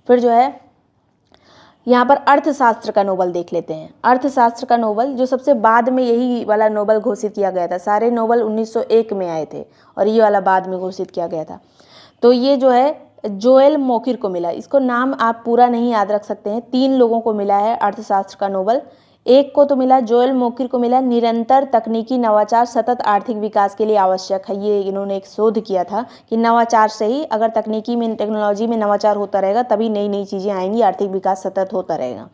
फिर जो है यहाँ पर अर्थशास्त्र का नोबेल देख लेते हैं। अर्थशास्त्र का नोबेल जो सबसे बाद में यही वाला नोबेल घोषित किया गया था। सारे नोबेल 1901 में आए थे और ये वाला बाद में घोषित किया गया था। तो ये जो है जोएल मोकिर को मिला। इसको नाम आप पूरा नहीं याद रख सकते हैं। 3 लोगों को मिला है अर्थशास्त्र का नोबेल। एक को तो मिला, जोएल मोकिर को मिला निरंतर तकनीकी नवाचार सतत आर्थिक विकास के लिए आवश्यक है। ये इन्होंने एक शोध किया था कि नवाचार से ही, अगर तकनीकी में टेक्नोलॉजी में नवाचार होता रहेगा तभी नई नई चीज़ें आएंगी, आर्थिक विकास सतत होता रहेगा।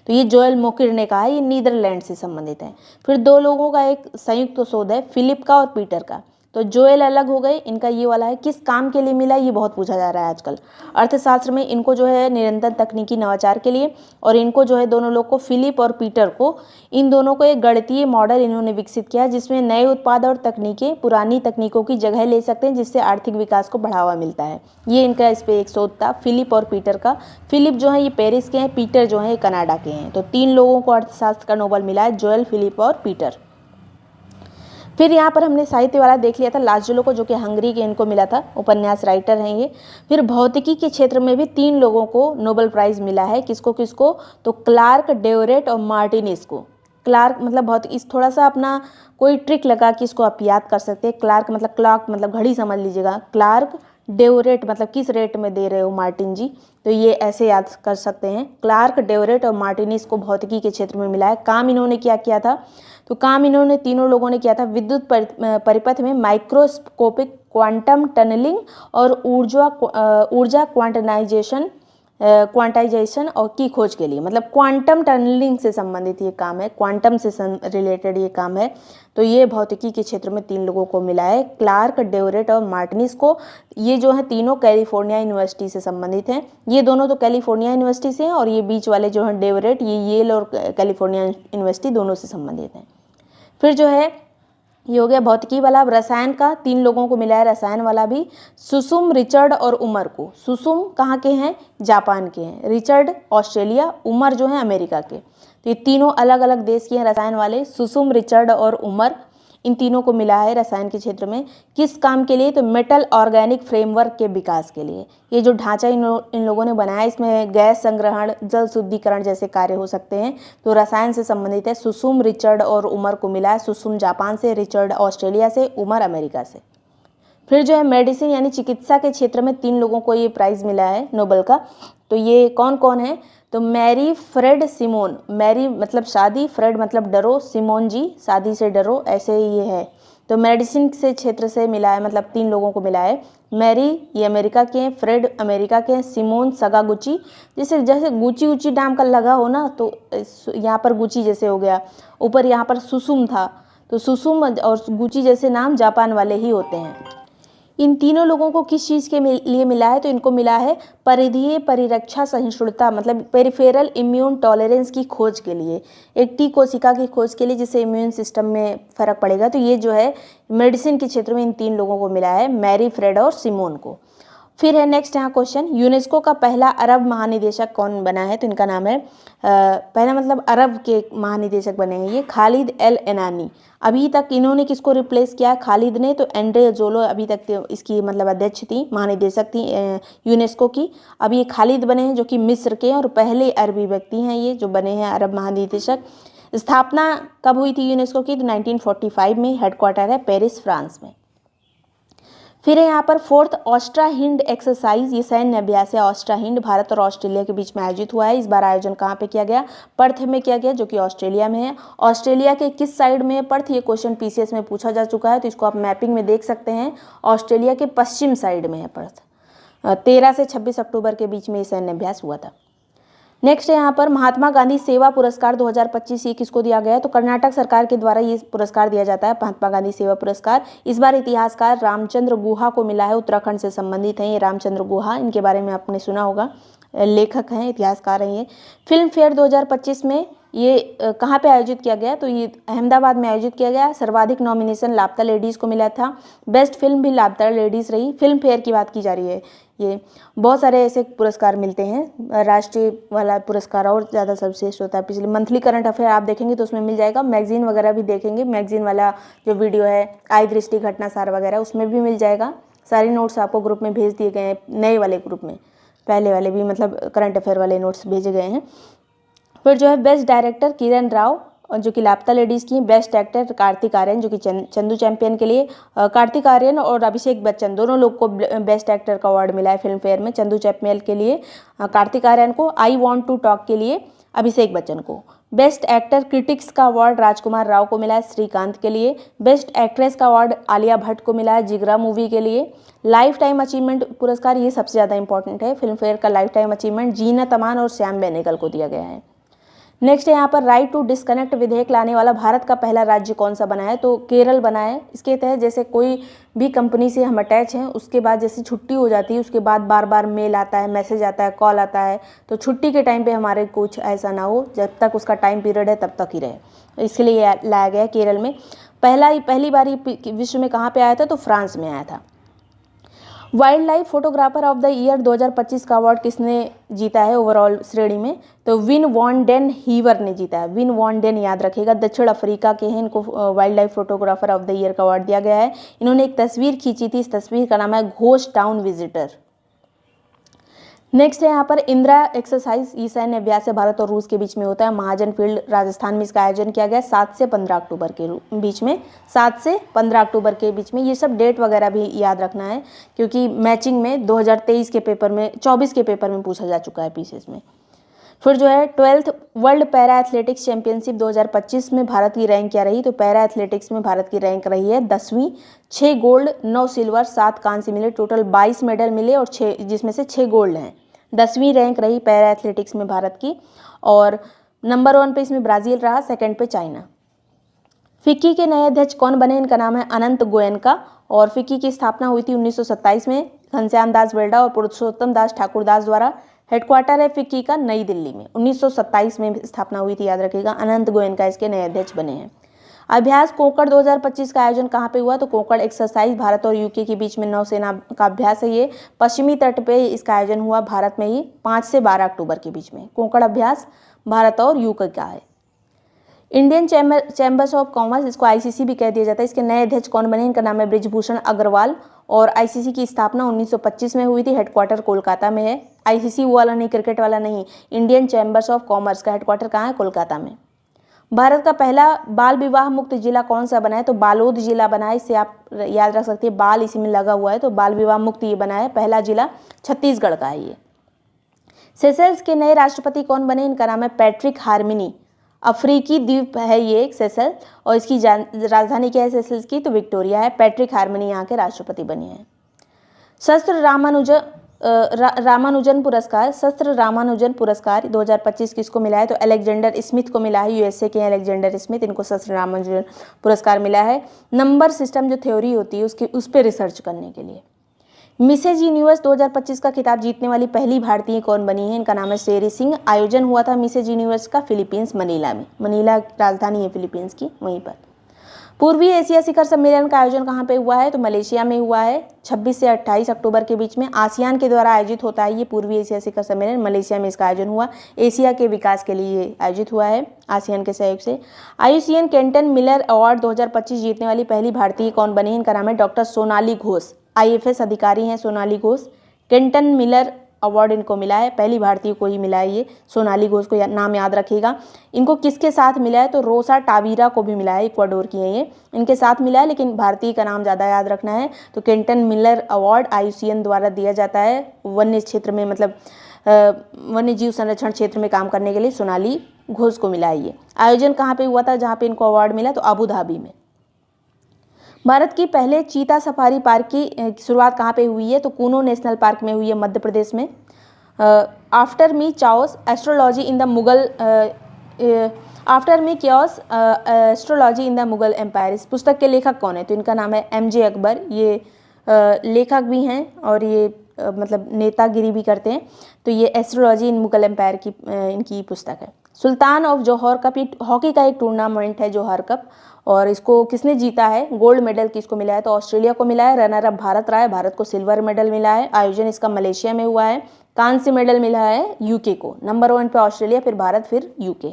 तो ये जोएल मोकिर ने कहा है, ये नीदरलैंड से संबंधित है। फिर 2 लोगों का एक संयुक्त शोध है, फिलिप का और पीटर का। तो जोएल अलग हो गए, इनका ये वाला है। किस काम के लिए मिला ये बहुत पूछा जा रहा है आजकल अर्थशास्त्र में। इनको जो है निरंतर तकनीकी नवाचार के लिए, और इनको जो है दोनों लोग को, फिलिप और पीटर को, इन दोनों को एक गणितीय मॉडल इन्होंने विकसित किया जिसमें नए उत्पाद और तकनीकें पुरानी तकनीकों की जगह ले सकते हैं, जिससे आर्थिक विकास को बढ़ावा मिलता है। ये इनका इस पर एक शोध था, फिलिप और पीटर का। फिलिप जो है ये पेरिस के हैं, पीटर जो है कनाडा के हैं। तो 3 लोगों को अर्थशास्त्र का नोबेल मिला है, जोएल, फिलिप और पीटर। फिर यहाँ पर हमने साहित्य वाला देख लिया था, लाज़लो को, जो कि हंगरी के इनको मिला था, उपन्यास राइटर हैं ये। फिर भौतिकी के क्षेत्र में भी 3 लोगों को नोबेल प्राइज़ मिला है। किसको किसको? तो क्लार्क, डेवरेट और मार्टिनेज को। क्लार्क मतलब भौतिक, इस थोड़ा सा अपना कोई ट्रिक लगा कि इसको आप याद कर सकते हैं। क्लार्क मतलब क्लॉक मतलब घड़ी समझ लीजिएगा। क्लार्क, डेवरेट मतलब किस रेट में दे रहे हो मार्टिन जी, तो ये ऐसे याद कर सकते हैं। क्लार्क, डेवरेट और मार्टिनेज को भौतिकी के क्षेत्र में मिला है। काम इन्होंने क्या किया था? तो काम इन्होंने तीनों लोगों ने किया था विद्युत परिपथ में माइक्रोस्कोपिक क्वांटम टनलिंग और ऊर्जा क्वांटाइजेशन और की खोज के लिए, मतलब क्वांटम टनलिंग से संबंधित ये काम है, क्वांटम से रिलेटेड ये काम है। तो ये भौतिकी के क्षेत्र में 3 लोगों को मिला है, क्लार्क, डेवरेट और मार्टिनेज को। ये जो है तीनों कैलिफोर्निया यूनिवर्सिटी से संबंधित हैं। ये दोनों तो कैलिफोर्निया यूनिवर्सिटी से हैं, और ये बीच वाले जो हैं डेवरेट, ये येल और कैलिफोर्निया यूनिवर्सिटी दोनों से संबंधित हैं। फिर जो है ये हो गया भौतिकी वाला। रसायन का 3 लोगों को मिला है, रसायन वाला भी, सुसुम, रिचर्ड और उमर को। सुसुम कहाँ के हैं? जापान के हैं। रिचर्ड ऑस्ट्रेलिया, उमर जो है अमेरिका के। तो ये तीनों अलग अलग देश के हैं रसायन वाले। सुसुम, रिचर्ड और उमर, इन तीनों को मिला है रसायन के क्षेत्र में। किस काम के लिए? तो मेटल ऑर्गेनिक फ्रेमवर्क के विकास के लिए। ये जो ढांचा इन लोगों ने बनाया, इसमें गैस संग्रहण, जल शुद्धिकरण जैसे कार्य हो सकते हैं। तो रसायन से संबंधित है। सुसुम, रिचर्ड और उमर को मिला है। सुसुम जापान से, रिचर्ड ऑस्ट्रेलिया से, उमर अमेरिका से। फिर जो है मेडिसिन यानी चिकित्सा के क्षेत्र में 3 लोगों को ये प्राइज़ मिला है नोबेल का। तो ये कौन कौन है? तो मैरी फ्रेड सिमोन, मैरी मतलब शादी, फ्रेड मतलब डरो, सिमोन जी शादी से डरो, ऐसे ही ये है। तो मेडिसिन से क्षेत्र से मिला है, मतलब 3 लोगों को मिला है। मैरी ये अमेरिका के हैं, फ्रेड अमेरिका के हैं, सिमोन सगागुची, जैसे गुची उची नाम का लगा हो ना, तो यहाँ पर गुची जैसे हो गया। ऊपर यहाँ पर सुसुम था, तो सुसुम और गुची जैसे नाम जापान वाले ही होते हैं। इन तीनों लोगों को किस चीज़ के लिए मिला है? तो इनको मिला है परिधीय परिरक्षा सहिष्णुता, मतलब पेरिफेरल इम्यून टॉलरेंस की खोज के लिए, एक टी कोशिका की खोज के लिए, जिससे इम्यून सिस्टम में फ़र्क पड़ेगा। तो ये जो है मेडिसिन के क्षेत्र में इन 3 लोगों को मिला है, मैरी, फ्रेड और सिमोन को। फिर है नेक्स्ट यहाँ क्वेश्चन, यूनेस्को का पहला अरब महानिदेशक कौन बना है? तो इनका नाम है पहला मतलब अरब के महानिदेशक बने हैं ये खालिद एल एनानी। अभी तक इन्होंने किसको रिप्लेस किया है? खालिद ने। तो एंड्रे जोलो अभी तक इसकी मतलब अध्यक्ष थी, महानिदेशक थी यूनेस्को की। अब ये खालिद बने हैं जो कि मिस्र के और पहले अरबी व्यक्ति हैं ये जो बने हैं अरब महानिदेशक। स्थापना कब हुई थी यूनेस्को की? तो 1945 में। हेडक्वार्टर है पेरिस, फ्रांस में। फिर है यहाँ पर फोर्थ ऑस्ट्रा हिंड एक्सरसाइज, ये सैन्य अभ्यास है ऑस्ट्रा हिंड, भारत और ऑस्ट्रेलिया के बीच में आयोजित हुआ है। इस बार आयोजन कहाँ पे किया गया? पर्थ में किया गया, जो कि ऑस्ट्रेलिया में है। ऑस्ट्रेलिया के किस साइड में है पर्थ? ये क्वेश्चन पीसीएस में पूछा जा चुका है, तो इसको आप मैपिंग में देख सकते हैं। ऑस्ट्रेलिया के पश्चिम साइड में है पर्थ। 13 से 26 अक्टूबर के बीच में ये सैन्य अभ्यास हुआ था। नेक्स्ट है यहाँ पर महात्मा गांधी सेवा पुरस्कार 2025, ये किसको दिया गया है? तो कर्नाटक सरकार के द्वारा ये पुरस्कार दिया जाता है, महात्मा गांधी सेवा पुरस्कार। इस बार इतिहासकार रामचंद्र गुहा को मिला है, उत्तराखंड से संबंधित हैं ये रामचंद्र गुहा, इनके बारे में आपने सुना होगा, लेखक हैं, इतिहासकार हैं ये। फिल्म फेयर 2025 में ये कहाँ पे आयोजित किया गया? तो ये अहमदाबाद में आयोजित किया गया। सर्वाधिक नॉमिनेशन लापता लेडीज़ को मिला था, बेस्ट फिल्म भी लापता लेडीज़ रही। फिल्म फेयर की बात की जा रही है, ये बहुत सारे ऐसे पुरस्कार मिलते हैं, राष्ट्रीय वाला पुरस्कार और ज़्यादा सर्वश्रेष्ठ होता है। पिछले मंथली करंट अफेयर आप देखेंगे तो उसमें मिल जाएगा, मैगजीन वगैरह भी देखेंगे, मैगजीन वाला जो वीडियो है आई दृष्टि घटनासार वगैरह उसमें भी मिल जाएगा। सारे नोट्स आपको ग्रुप में भेज दिए गए हैं, नए वाले ग्रुप में, पहले वाले भी मतलब करंट अफेयर वाले नोट्स भेजे गए हैं। फिर जो है बेस्ट डायरेक्टर किरण राव जो कि लापता लेडीज़ की, बेस्ट एक्टर कार्तिक आर्यन जो कि चंदू चैंपियन के लिए, कार्तिक आर्यन और अभिषेक बच्चन दोनों लोग को बेस्ट एक्टर का अवार्ड मिला है फिल्म फेयर में। चंदू चैंपियन के लिए कार्तिक आर्यन को, आई वॉन्ट टू टॉक के लिए अभिषेक बच्चन को। बेस्ट एक्टर क्रिटिक्स का अवार्ड राजकुमार राव को मिला है श्रीकांत के लिए। बेस्ट एक्ट्रेस का अवार्ड आलिया भट्ट को मिला है जिगरा मूवी के लिए। लाइफ टाइम अचीवमेंट पुरस्कार, ये सबसे ज़्यादा इंपॉर्टेंट है फिल्म फेयर का life time achievement, Zeenat Aman और श्याम बेनेगल को दिया गया है। नेक्स्ट है यहाँ पर राइट टू डिस्कनेक्ट विधेयक लाने वाला भारत का पहला राज्य कौन सा बना है? तो केरल बना है। इसके तहत जैसे कोई भी कंपनी से हम अटैच हैं, उसके बाद जैसे छुट्टी हो जाती है उसके बाद बार बार मेल आता है, मैसेज आता है, कॉल आता है, तो छुट्टी के टाइम पे हमारे कुछ ऐसा ना हो, जब तक उसका टाइम पीरियड है तब तक ही रहे। इसके लिए लाया गया केरल में। पहली बार विश्व में कहाँ पर आया था? तो फ्रांस में आया था। Wild life photographer of the year 2025 का अवार्ड किसने जीता है ओवरऑल श्रेणी में? तो विन वॉन डेन हीवर ने जीता है। विन वॉन डेन याद रखिएगा, दक्षिण अफ्रीका के हैं, इनको wild life photographer of the year का अवार्ड दिया गया है। इन्होंने एक तस्वीर खींची थी, इस तस्वीर का नाम है घोस्ट टाउन विजिटर। नेक्स्ट है यहाँ पर इंदिरा एक्सरसाइज, ये सैन्य अभ्यास है भारत और रूस के बीच में होता है। महाजन फील्ड राजस्थान में इसका आयोजन किया गया 7 से 15 अक्टूबर के बीच में, 7 से 15 अक्टूबर के बीच में। ये सब डेट वगैरह भी याद रखना है क्योंकि मैचिंग में 2023 के पेपर में, 24 के पेपर में पूछा जा चुका है पीसीएस में। फिर जो है 12th world para athletics championship 2025 में भारत की रैंक क्या रही? तो पैरा एथलेटिक्स में भारत की रैंक रही है 10वीं। 6 गोल्ड, 9 सिल्वर, 7 कांस्य मिले, टोटल 22 मेडल मिले और 6 जिसमें से 6 गोल्ड हैं। 10वीं रैंक रही पैरा एथलेटिक्स में भारत की। और नंबर 1 पे इसमें ब्राज़ील रहा, सेकंड पे चाइना। फिक्की के नए अध्यक्ष कौन बने? इनका नाम है अनंत गोयनका और फिक्की की स्थापना हुई थी 1927 में घनश्याम दास बेल्डा और पुरुषोत्तम दास ठाकुरदास द्वारा। हेडक्वार्टर है फिक्की का नई दिल्ली में। 1927 में स्थापना हुई थी, याद रखिएगा। अनंत गोयनका इसके नए अध्यक्ष बने हैं। अभ्यास कोंकण 2025 का आयोजन कहाँ पे हुआ? तो कोंकण एक्सरसाइज भारत और यूके के बीच में नौसेना का अभ्यास है ये। पश्चिमी तट पे इसका आयोजन हुआ भारत में ही 5 से 12 अक्टूबर के बीच में। कोंकण अभ्यास भारत और यूके का है। इंडियन चैम्बर्स ऑफ कॉमर्स, इसको आईसीसी भी कह दिया जाता है, इसके नए अध्यक्ष कौन बने? इनका नाम है ब्रिजभूषण अग्रवाल और आईसीसी की स्थापना 1925 में हुई थी। हेडक्वार्टर कोलकाता में है। आईसीसी वो वाला नहीं, क्रिकेट वाला नहीं, इंडियन चैम्बर्स ऑफ कॉमर्स का हेडक्वार्टर कहाँ है? कोलकाता में। भारत का पहला बाल विवाह मुक्त जिला कौन सा बना है? तो बालोद जिला बना है। इसे आप याद रख सकते हैं, बाल इसी में लगा हुआ है तो बाल विवाह मुक्त ये बना है। पहला जिला छत्तीसगढ़ का है ये। सेशल्स के नए राष्ट्रपति कौन बने? इनका नाम है पैट्रिक हार्मिनी। अफ्रीकी द्वीप है ये एक सेशल और इसकी राजधानी क्या है सेशल्स की? तो विक्टोरिया है। पैट्रिक हार्मिनी यहाँ के राष्ट्रपति बने हैं। शस्त्र रामानुजन पुरस्कार, शस्त्र रामानुजन पुरस्कार 2025 किसको मिला है? तो अलेक्जेंडर स्मिथ को मिला है। यूएसए के अलेक्जेंडर स्मिथ, इनको शस्त्र रामानुजन पुरस्कार मिला है। नंबर सिस्टम जो थ्योरी होती है उस पर रिसर्च करने के लिए। मिसेज यूनिवर्स 2025 का खिताब जीतने वाली पहली भारतीय कौन बनी है? इनका नाम है शेरी सिंह। आयोजन हुआ था मिसेज यूनिवर्स का फिलीपींस मनीला में। मनीला राजधानी है फिलीपींस की, वहीं पर। पूर्वी एशिया शिखर सम्मेलन का आयोजन कहाँ पे हुआ है? तो मलेशिया में हुआ है 26 से 28 अक्टूबर के बीच में। आसियान के द्वारा आयोजित होता है ये पूर्वी एशिया शिखर सम्मेलन, मलेशिया में इसका आयोजन हुआ। एशिया के विकास के लिए ये आयोजित हुआ है आसियान के सहयोग से। आईयूसीएन केंटन मिलर अवार्ड 2025 जीतने वाली पहली भारतीय कौन बनी? इनका नाम है डॉक्टर सोनाली घोष। IFS अधिकारी हैं सोनाली घोष। केंटन मिलर अवार्ड इनको मिला है, पहली भारतीय को ही मिला है ये। सोनाली घोष को नाम याद रखिएगा। इनको किसके साथ मिला है? तो रोसा टावीरा को भी मिला है, इक्वाडोर की है ये, इनके साथ मिला है, लेकिन भारतीय का नाम ज़्यादा याद रखना है। तो केंटन मिलर अवार्ड IUCN द्वारा दिया जाता है वन्य क्षेत्र में, मतलब वन्य जीव संरक्षण क्षेत्र में काम करने के लिए सोनाली घोष को मिला है ये। आयोजन कहाँ पे हुआ था जहाँ पे इनको अवार्ड मिला? तो अबू धाबी में। भारत की पहले चीता सफारी पार्क की शुरुआत कहाँ पे हुई है? तो कूनो नेशनल पार्क में हुई है, मध्य प्रदेश में। After me chaos astrology in the Mughal astrology in the Mughal empire, इस पुस्तक के लेखक कौन है? तो इनका नाम है MJ अकबर। ये लेखक भी हैं और ये मतलब नेतागिरी भी करते हैं। तो ये एस्ट्रोलॉजी इन मुगल एम्पायर की इनकी पुस्तक है। सुल्तान ऑफ जौहर कप, ये हॉकी का एक टूर्नामेंट है जौहर कप, और इसको किसने जीता है? गोल्ड मेडल किसको मिला है? तो ऑस्ट्रेलिया को मिला है। रनर अप भारत रहा है, भारत को सिल्वर मेडल मिला है। आयोजन इसका मलेशिया में हुआ है। कांस्य मेडल मिला है UK को। नंबर 1 पे ऑस्ट्रेलिया, फिर भारत, फिर UK।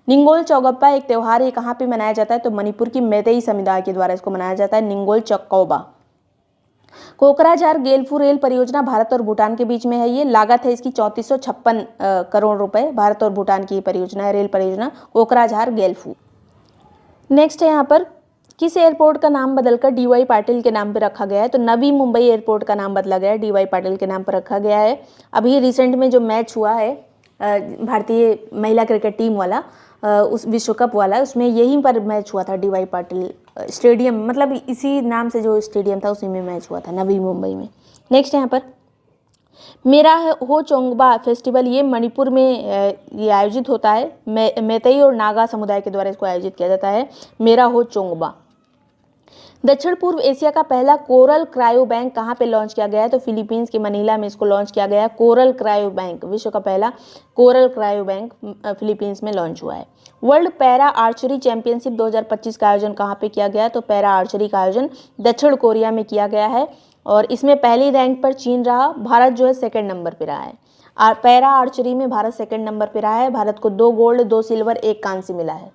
निंगोल चौगप्पा एक त्यौहार, ये कहाँ पे मनाया जाता है? तो मणिपुर की मैतेई समुदाय के द्वारा इसको मनाया जाता है, निंगोल चौकौबा। कोकराझार गेलफू रेल परियोजना भारत और भूटान के बीच में है। ये लागत है इसकी 3456 करोड़ रुपए। भारत और भूटान की परियोजना है, रेल परियोजना कोकराझार गेलफू। नेक्स्ट है यहाँ पर, किस एयरपोर्ट का नाम बदलकर DY पाटिल के नाम पर रखा गया है? तो नवी मुंबई एयरपोर्ट का नाम बदला गया है, DY पाटिल के नाम पर रखा गया है। अभी रिसेंट में जो मैच हुआ है भारतीय महिला क्रिकेट टीम वाला, उस विश्व कप वाला, उसमें यहीं पर मैच हुआ था, DY पाटिल स्टेडियम, मतलब इसी नाम से जो स्टेडियम था उसी में मैच हुआ था, नवी मुंबई में। नेक्स्ट यहाँ पर मेरा हो चोंगबा फेस्टिवल, ये मणिपुर में ये आयोजित होता है। मैतेई और नागा समुदाय के द्वारा इसको आयोजित किया जाता है, मेरा हो चोंगबा। दक्षिण पूर्व एशिया का पहला कोरल क्रायो बैंक कहाँ पे लॉन्च किया गया है? तो फिलीपींस के मनीला में इसको लॉन्च किया गया है। कोरल क्रायो बैंक, विश्व का पहला कोरल क्रायो बैंक फिलीपींस में लॉन्च हुआ है। वर्ल्ड पैरा आर्चरी चैंपियनशिप 2025 का आयोजन कहाँ पे किया गया है? तो पैरा आर्चरी का आयोजन दक्षिण कोरिया में किया गया है, और इसमें पहली रैंक पर चीन रहा। भारत जो है 2nd नंबर पर रहा है। पैरा आर्चरी में भारत 2nd नंबर पर रहा है। भारत को 2 गोल्ड, 2 सिल्वर, 1 कांस्य मिला है।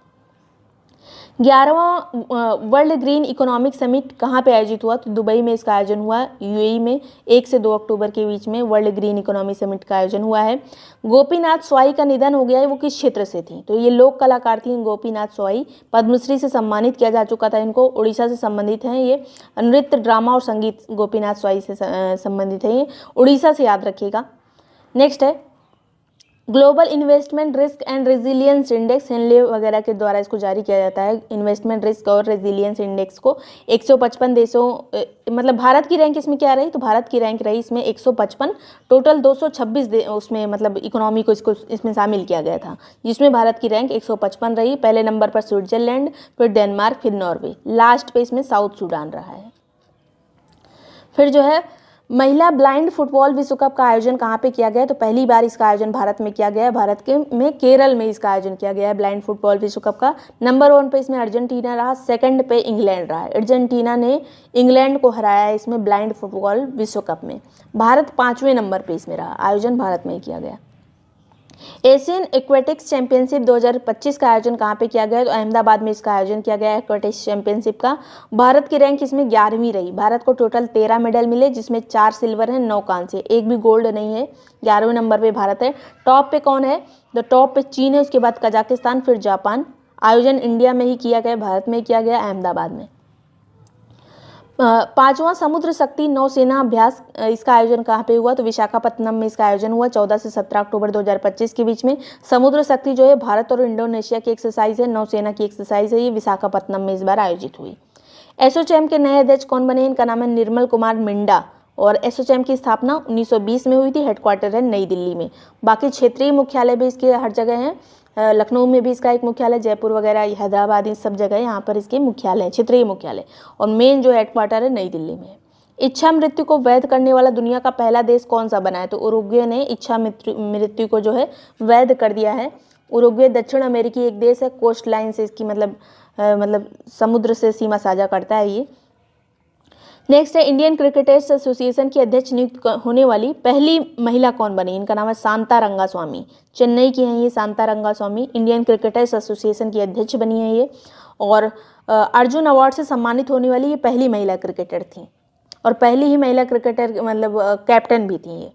11वां वर्ल्ड ग्रीन इकोनॉमिक समिट कहाँ पे आयोजित हुआ? तो दुबई में इसका आयोजन हुआ, UAE में 1 से 2 अक्टूबर के बीच में वर्ल्ड ग्रीन इकोनॉमिक समिट का आयोजन हुआ है। गोपीनाथ स्वाई का निधन हो गया है, वो किस क्षेत्र से थी? तो ये लोक कलाकार थी गोपीनाथ स्वाई, पद्मश्री से सम्मानित किया जा चुका था इनको। उड़ीसा से संबंधित हैं ये, नृत्य, ड्रामा और संगीत गोपीनाथ स्वाई से संबंधित है ये, उड़ीसा से याद रखिएगा। नेक्स्ट है global investment risk and resilience index, Henley वगैरह के द्वारा इसको जारी किया जाता है। इन्वेस्टमेंट रिस्क और रेजिलियंस इंडेक्स को 155 देशों, मतलब भारत की रैंक इसमें क्या रही? तो भारत की रैंक रही इसमें 155, टोटल 226 उसमें मतलब इकोनॉमी को इसमें शामिल किया गया था, जिसमें भारत की रैंक 155 रही। पहले नंबर पर स्विट्जरलैंड, फिर डेनमार्क, फिर नॉर्वे, लास्ट पे इसमें साउथ सूडान रहा है। फिर जो है महिला ब्लाइंड फुटबॉल विश्व कप का आयोजन कहाँ पे किया गया? तो पहली बार इसका आयोजन भारत में किया गया है। भारत के में केरल में इसका आयोजन किया गया है ब्लाइंड फुटबॉल विश्व कप का। नंबर 1 पे इसमें अर्जेंटीना रहा, 2nd पे इंग्लैंड रहा। अर्जेंटीना ने इंग्लैंड को हराया है इसमें ब्लाइंड फुटबॉल विश्व कप में। भारत 5वें नंबर पे इसमें रहा। आयोजन भारत में ही किया गया। एशियन एक्वेटिक्स चैंपियनशिप 2025 का आयोजन कहाँ पे किया गया? तो अहमदाबाद में इसका आयोजन किया गया है एक्वेटिक्स चैंपियनशिप का। भारत की रैंक इसमें 11वीं रही। भारत को टोटल 13 मेडल मिले, जिसमें 4 सिल्वर हैं, 9 कांस्य, एक भी गोल्ड नहीं है। 11वें नंबर पे भारत है। टॉप पे कौन है? तो टॉप पे चीन है, उसके बाद कजाकिस्तान, फिर जापान। आयोजन इंडिया में ही किया गया, भारत में किया गया, अहमदाबाद में। 5वां समुद्र शक्ति नौसेना अभ्यास, इसका आयोजन कहाँ पे हुआ? तो विशाखापत्तनम में इसका आयोजन हुआ 14 से 17 अक्टूबर 2025 के बीच में। समुद्र शक्ति जो है भारत और इंडोनेशिया की एक्सरसाइज है, नौसेना की एक्सरसाइज है। ये विशाखापत्तनम में इस बार आयोजित हुई। एसोचैम के नए अध्यक्ष कौन बने? इनका नाम है निर्मल कुमार मिंडा, और एसोचैम की स्थापना 1920 में हुई थी। हेडक्वार्टर है नई दिल्ली में। बाकी क्षेत्रीय मुख्यालय भी इसके हर जगह हैं। लखनऊ में भी इसका एक मुख्यालय, जयपुर वगैरह, हैदराबाद, इन सब जगह यहाँ पर इसके मुख्यालय, क्षेत्रीय मुख्यालय, और मेन जो हेडक्वार्टर है नई दिल्ली में। इच्छा मृत्यु को वैध करने वाला दुनिया का पहला देश कौन सा बना है? तो उरुग्वे ने इच्छा मृत्यु को जो है वैध कर दिया है। उरुग्वे दक्षिण अमेरिकी एक देश है, कोस्ट लाइन से इसकी मतलब समुद्र से सीमा साझा करता है ये। नेक्स्ट है इंडियन क्रिकेटर्स एसोसिएशन की अध्यक्ष नियुक्त होने वाली पहली महिला कौन बनी? इनका नाम है शांता रंगास्वामी, चेन्नई की हैं ये Shanta Rangaswamy, Indian cricketers association की अध्यक्ष बनी है ये। और अर्जुन अवार्ड से सम्मानित होने वाली ये पहली महिला क्रिकेटर थी और पहली ही महिला क्रिकेटर कैप्टन भी थी ये।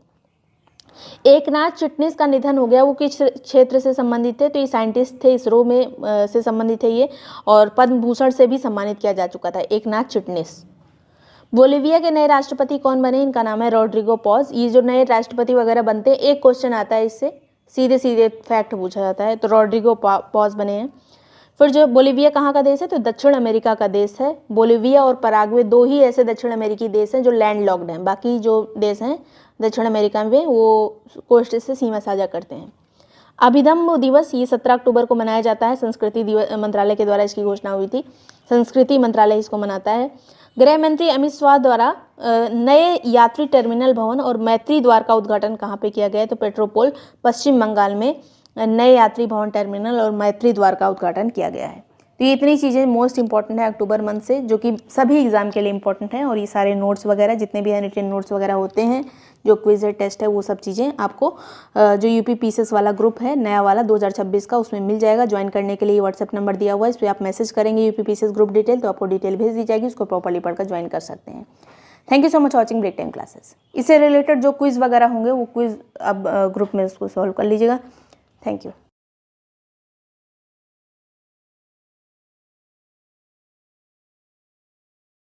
एकनाथ चिटनिस का निधन हो गया, वो किस क्षेत्र से संबंधित थे? तो ये साइंटिस्ट थे, इसरो में से संबंधित है ये, और पद्म भूषण से भी सम्मानित किया जा चुका था एकनाथ चिटनिस। बोलिविया के नए राष्ट्रपति कौन बने? इनका नाम है रोड्रिगो पॉज। ये जो नए राष्ट्रपति वगैरह बनते हैं, एक क्वेश्चन आता है इससे, सीधे सीधे फैक्ट पूछा जाता है, तो रोड्रिगो पॉज बने हैं। फिर जो बोलिविया कहाँ का देश है? तो दक्षिण अमेरिका का देश है। बोलिविया और पराग्वे दो ही ऐसे दक्षिण अमेरिकी देश हैं जो लैंड लॉक्ड हैं, बाकी जो देश हैं दक्षिण अमेरिका में वो कोस्ट से सीमा साझा करते हैं। अभिधम्म दिवस ये 17 अक्टूबर को मनाया जाता है, संस्कृति मंत्रालय के द्वारा इसकी घोषणा हुई थी, संस्कृति मंत्रालय इसको मनाता है। गृह मंत्री अमित शाह द्वारा नए यात्री टर्मिनल भवन और मैत्री द्वार का उद्घाटन कहाँ पे किया गया है? तो पेट्रोपोल पश्चिम बंगाल में नए यात्री भवन टर्मिनल और मैत्री द्वार का उद्घाटन किया गया है। तो ये इतनी चीज़ें मोस्ट इंपॉर्टेंट है अक्टूबर मंथ से, जो कि सभी एग्जाम के लिए इंपॉर्टेंट है। और ये सारे नोट्स वगैरह जितने भी रिटन नोट्स वगैरह होते हैं, जो क्विज है, टेस्ट है, वो सब चीज़ें आपको जो यूपी पीसीएस वाला ग्रुप है नया वाला 2026 का, उसमें मिल जाएगा। ज्वाइन करने के लिए व्हाट्सएप नंबर दिया हुआ है, इस पर आप मैसेज करेंगे यूपी पीसीएस ग्रुप डिटेल, तो आपको डिटेल भेज दी जाएगी, उसको प्रॉपर्ली पढ़कर ज्वाइन कर सकते हैं। Thank you so much watching break time classes. इससे रिलेटेड जो क्विज वगैरह होंगे वो क्विज अब ग्रुप में उसको सॉल्व कर लीजिएगा। Thank you.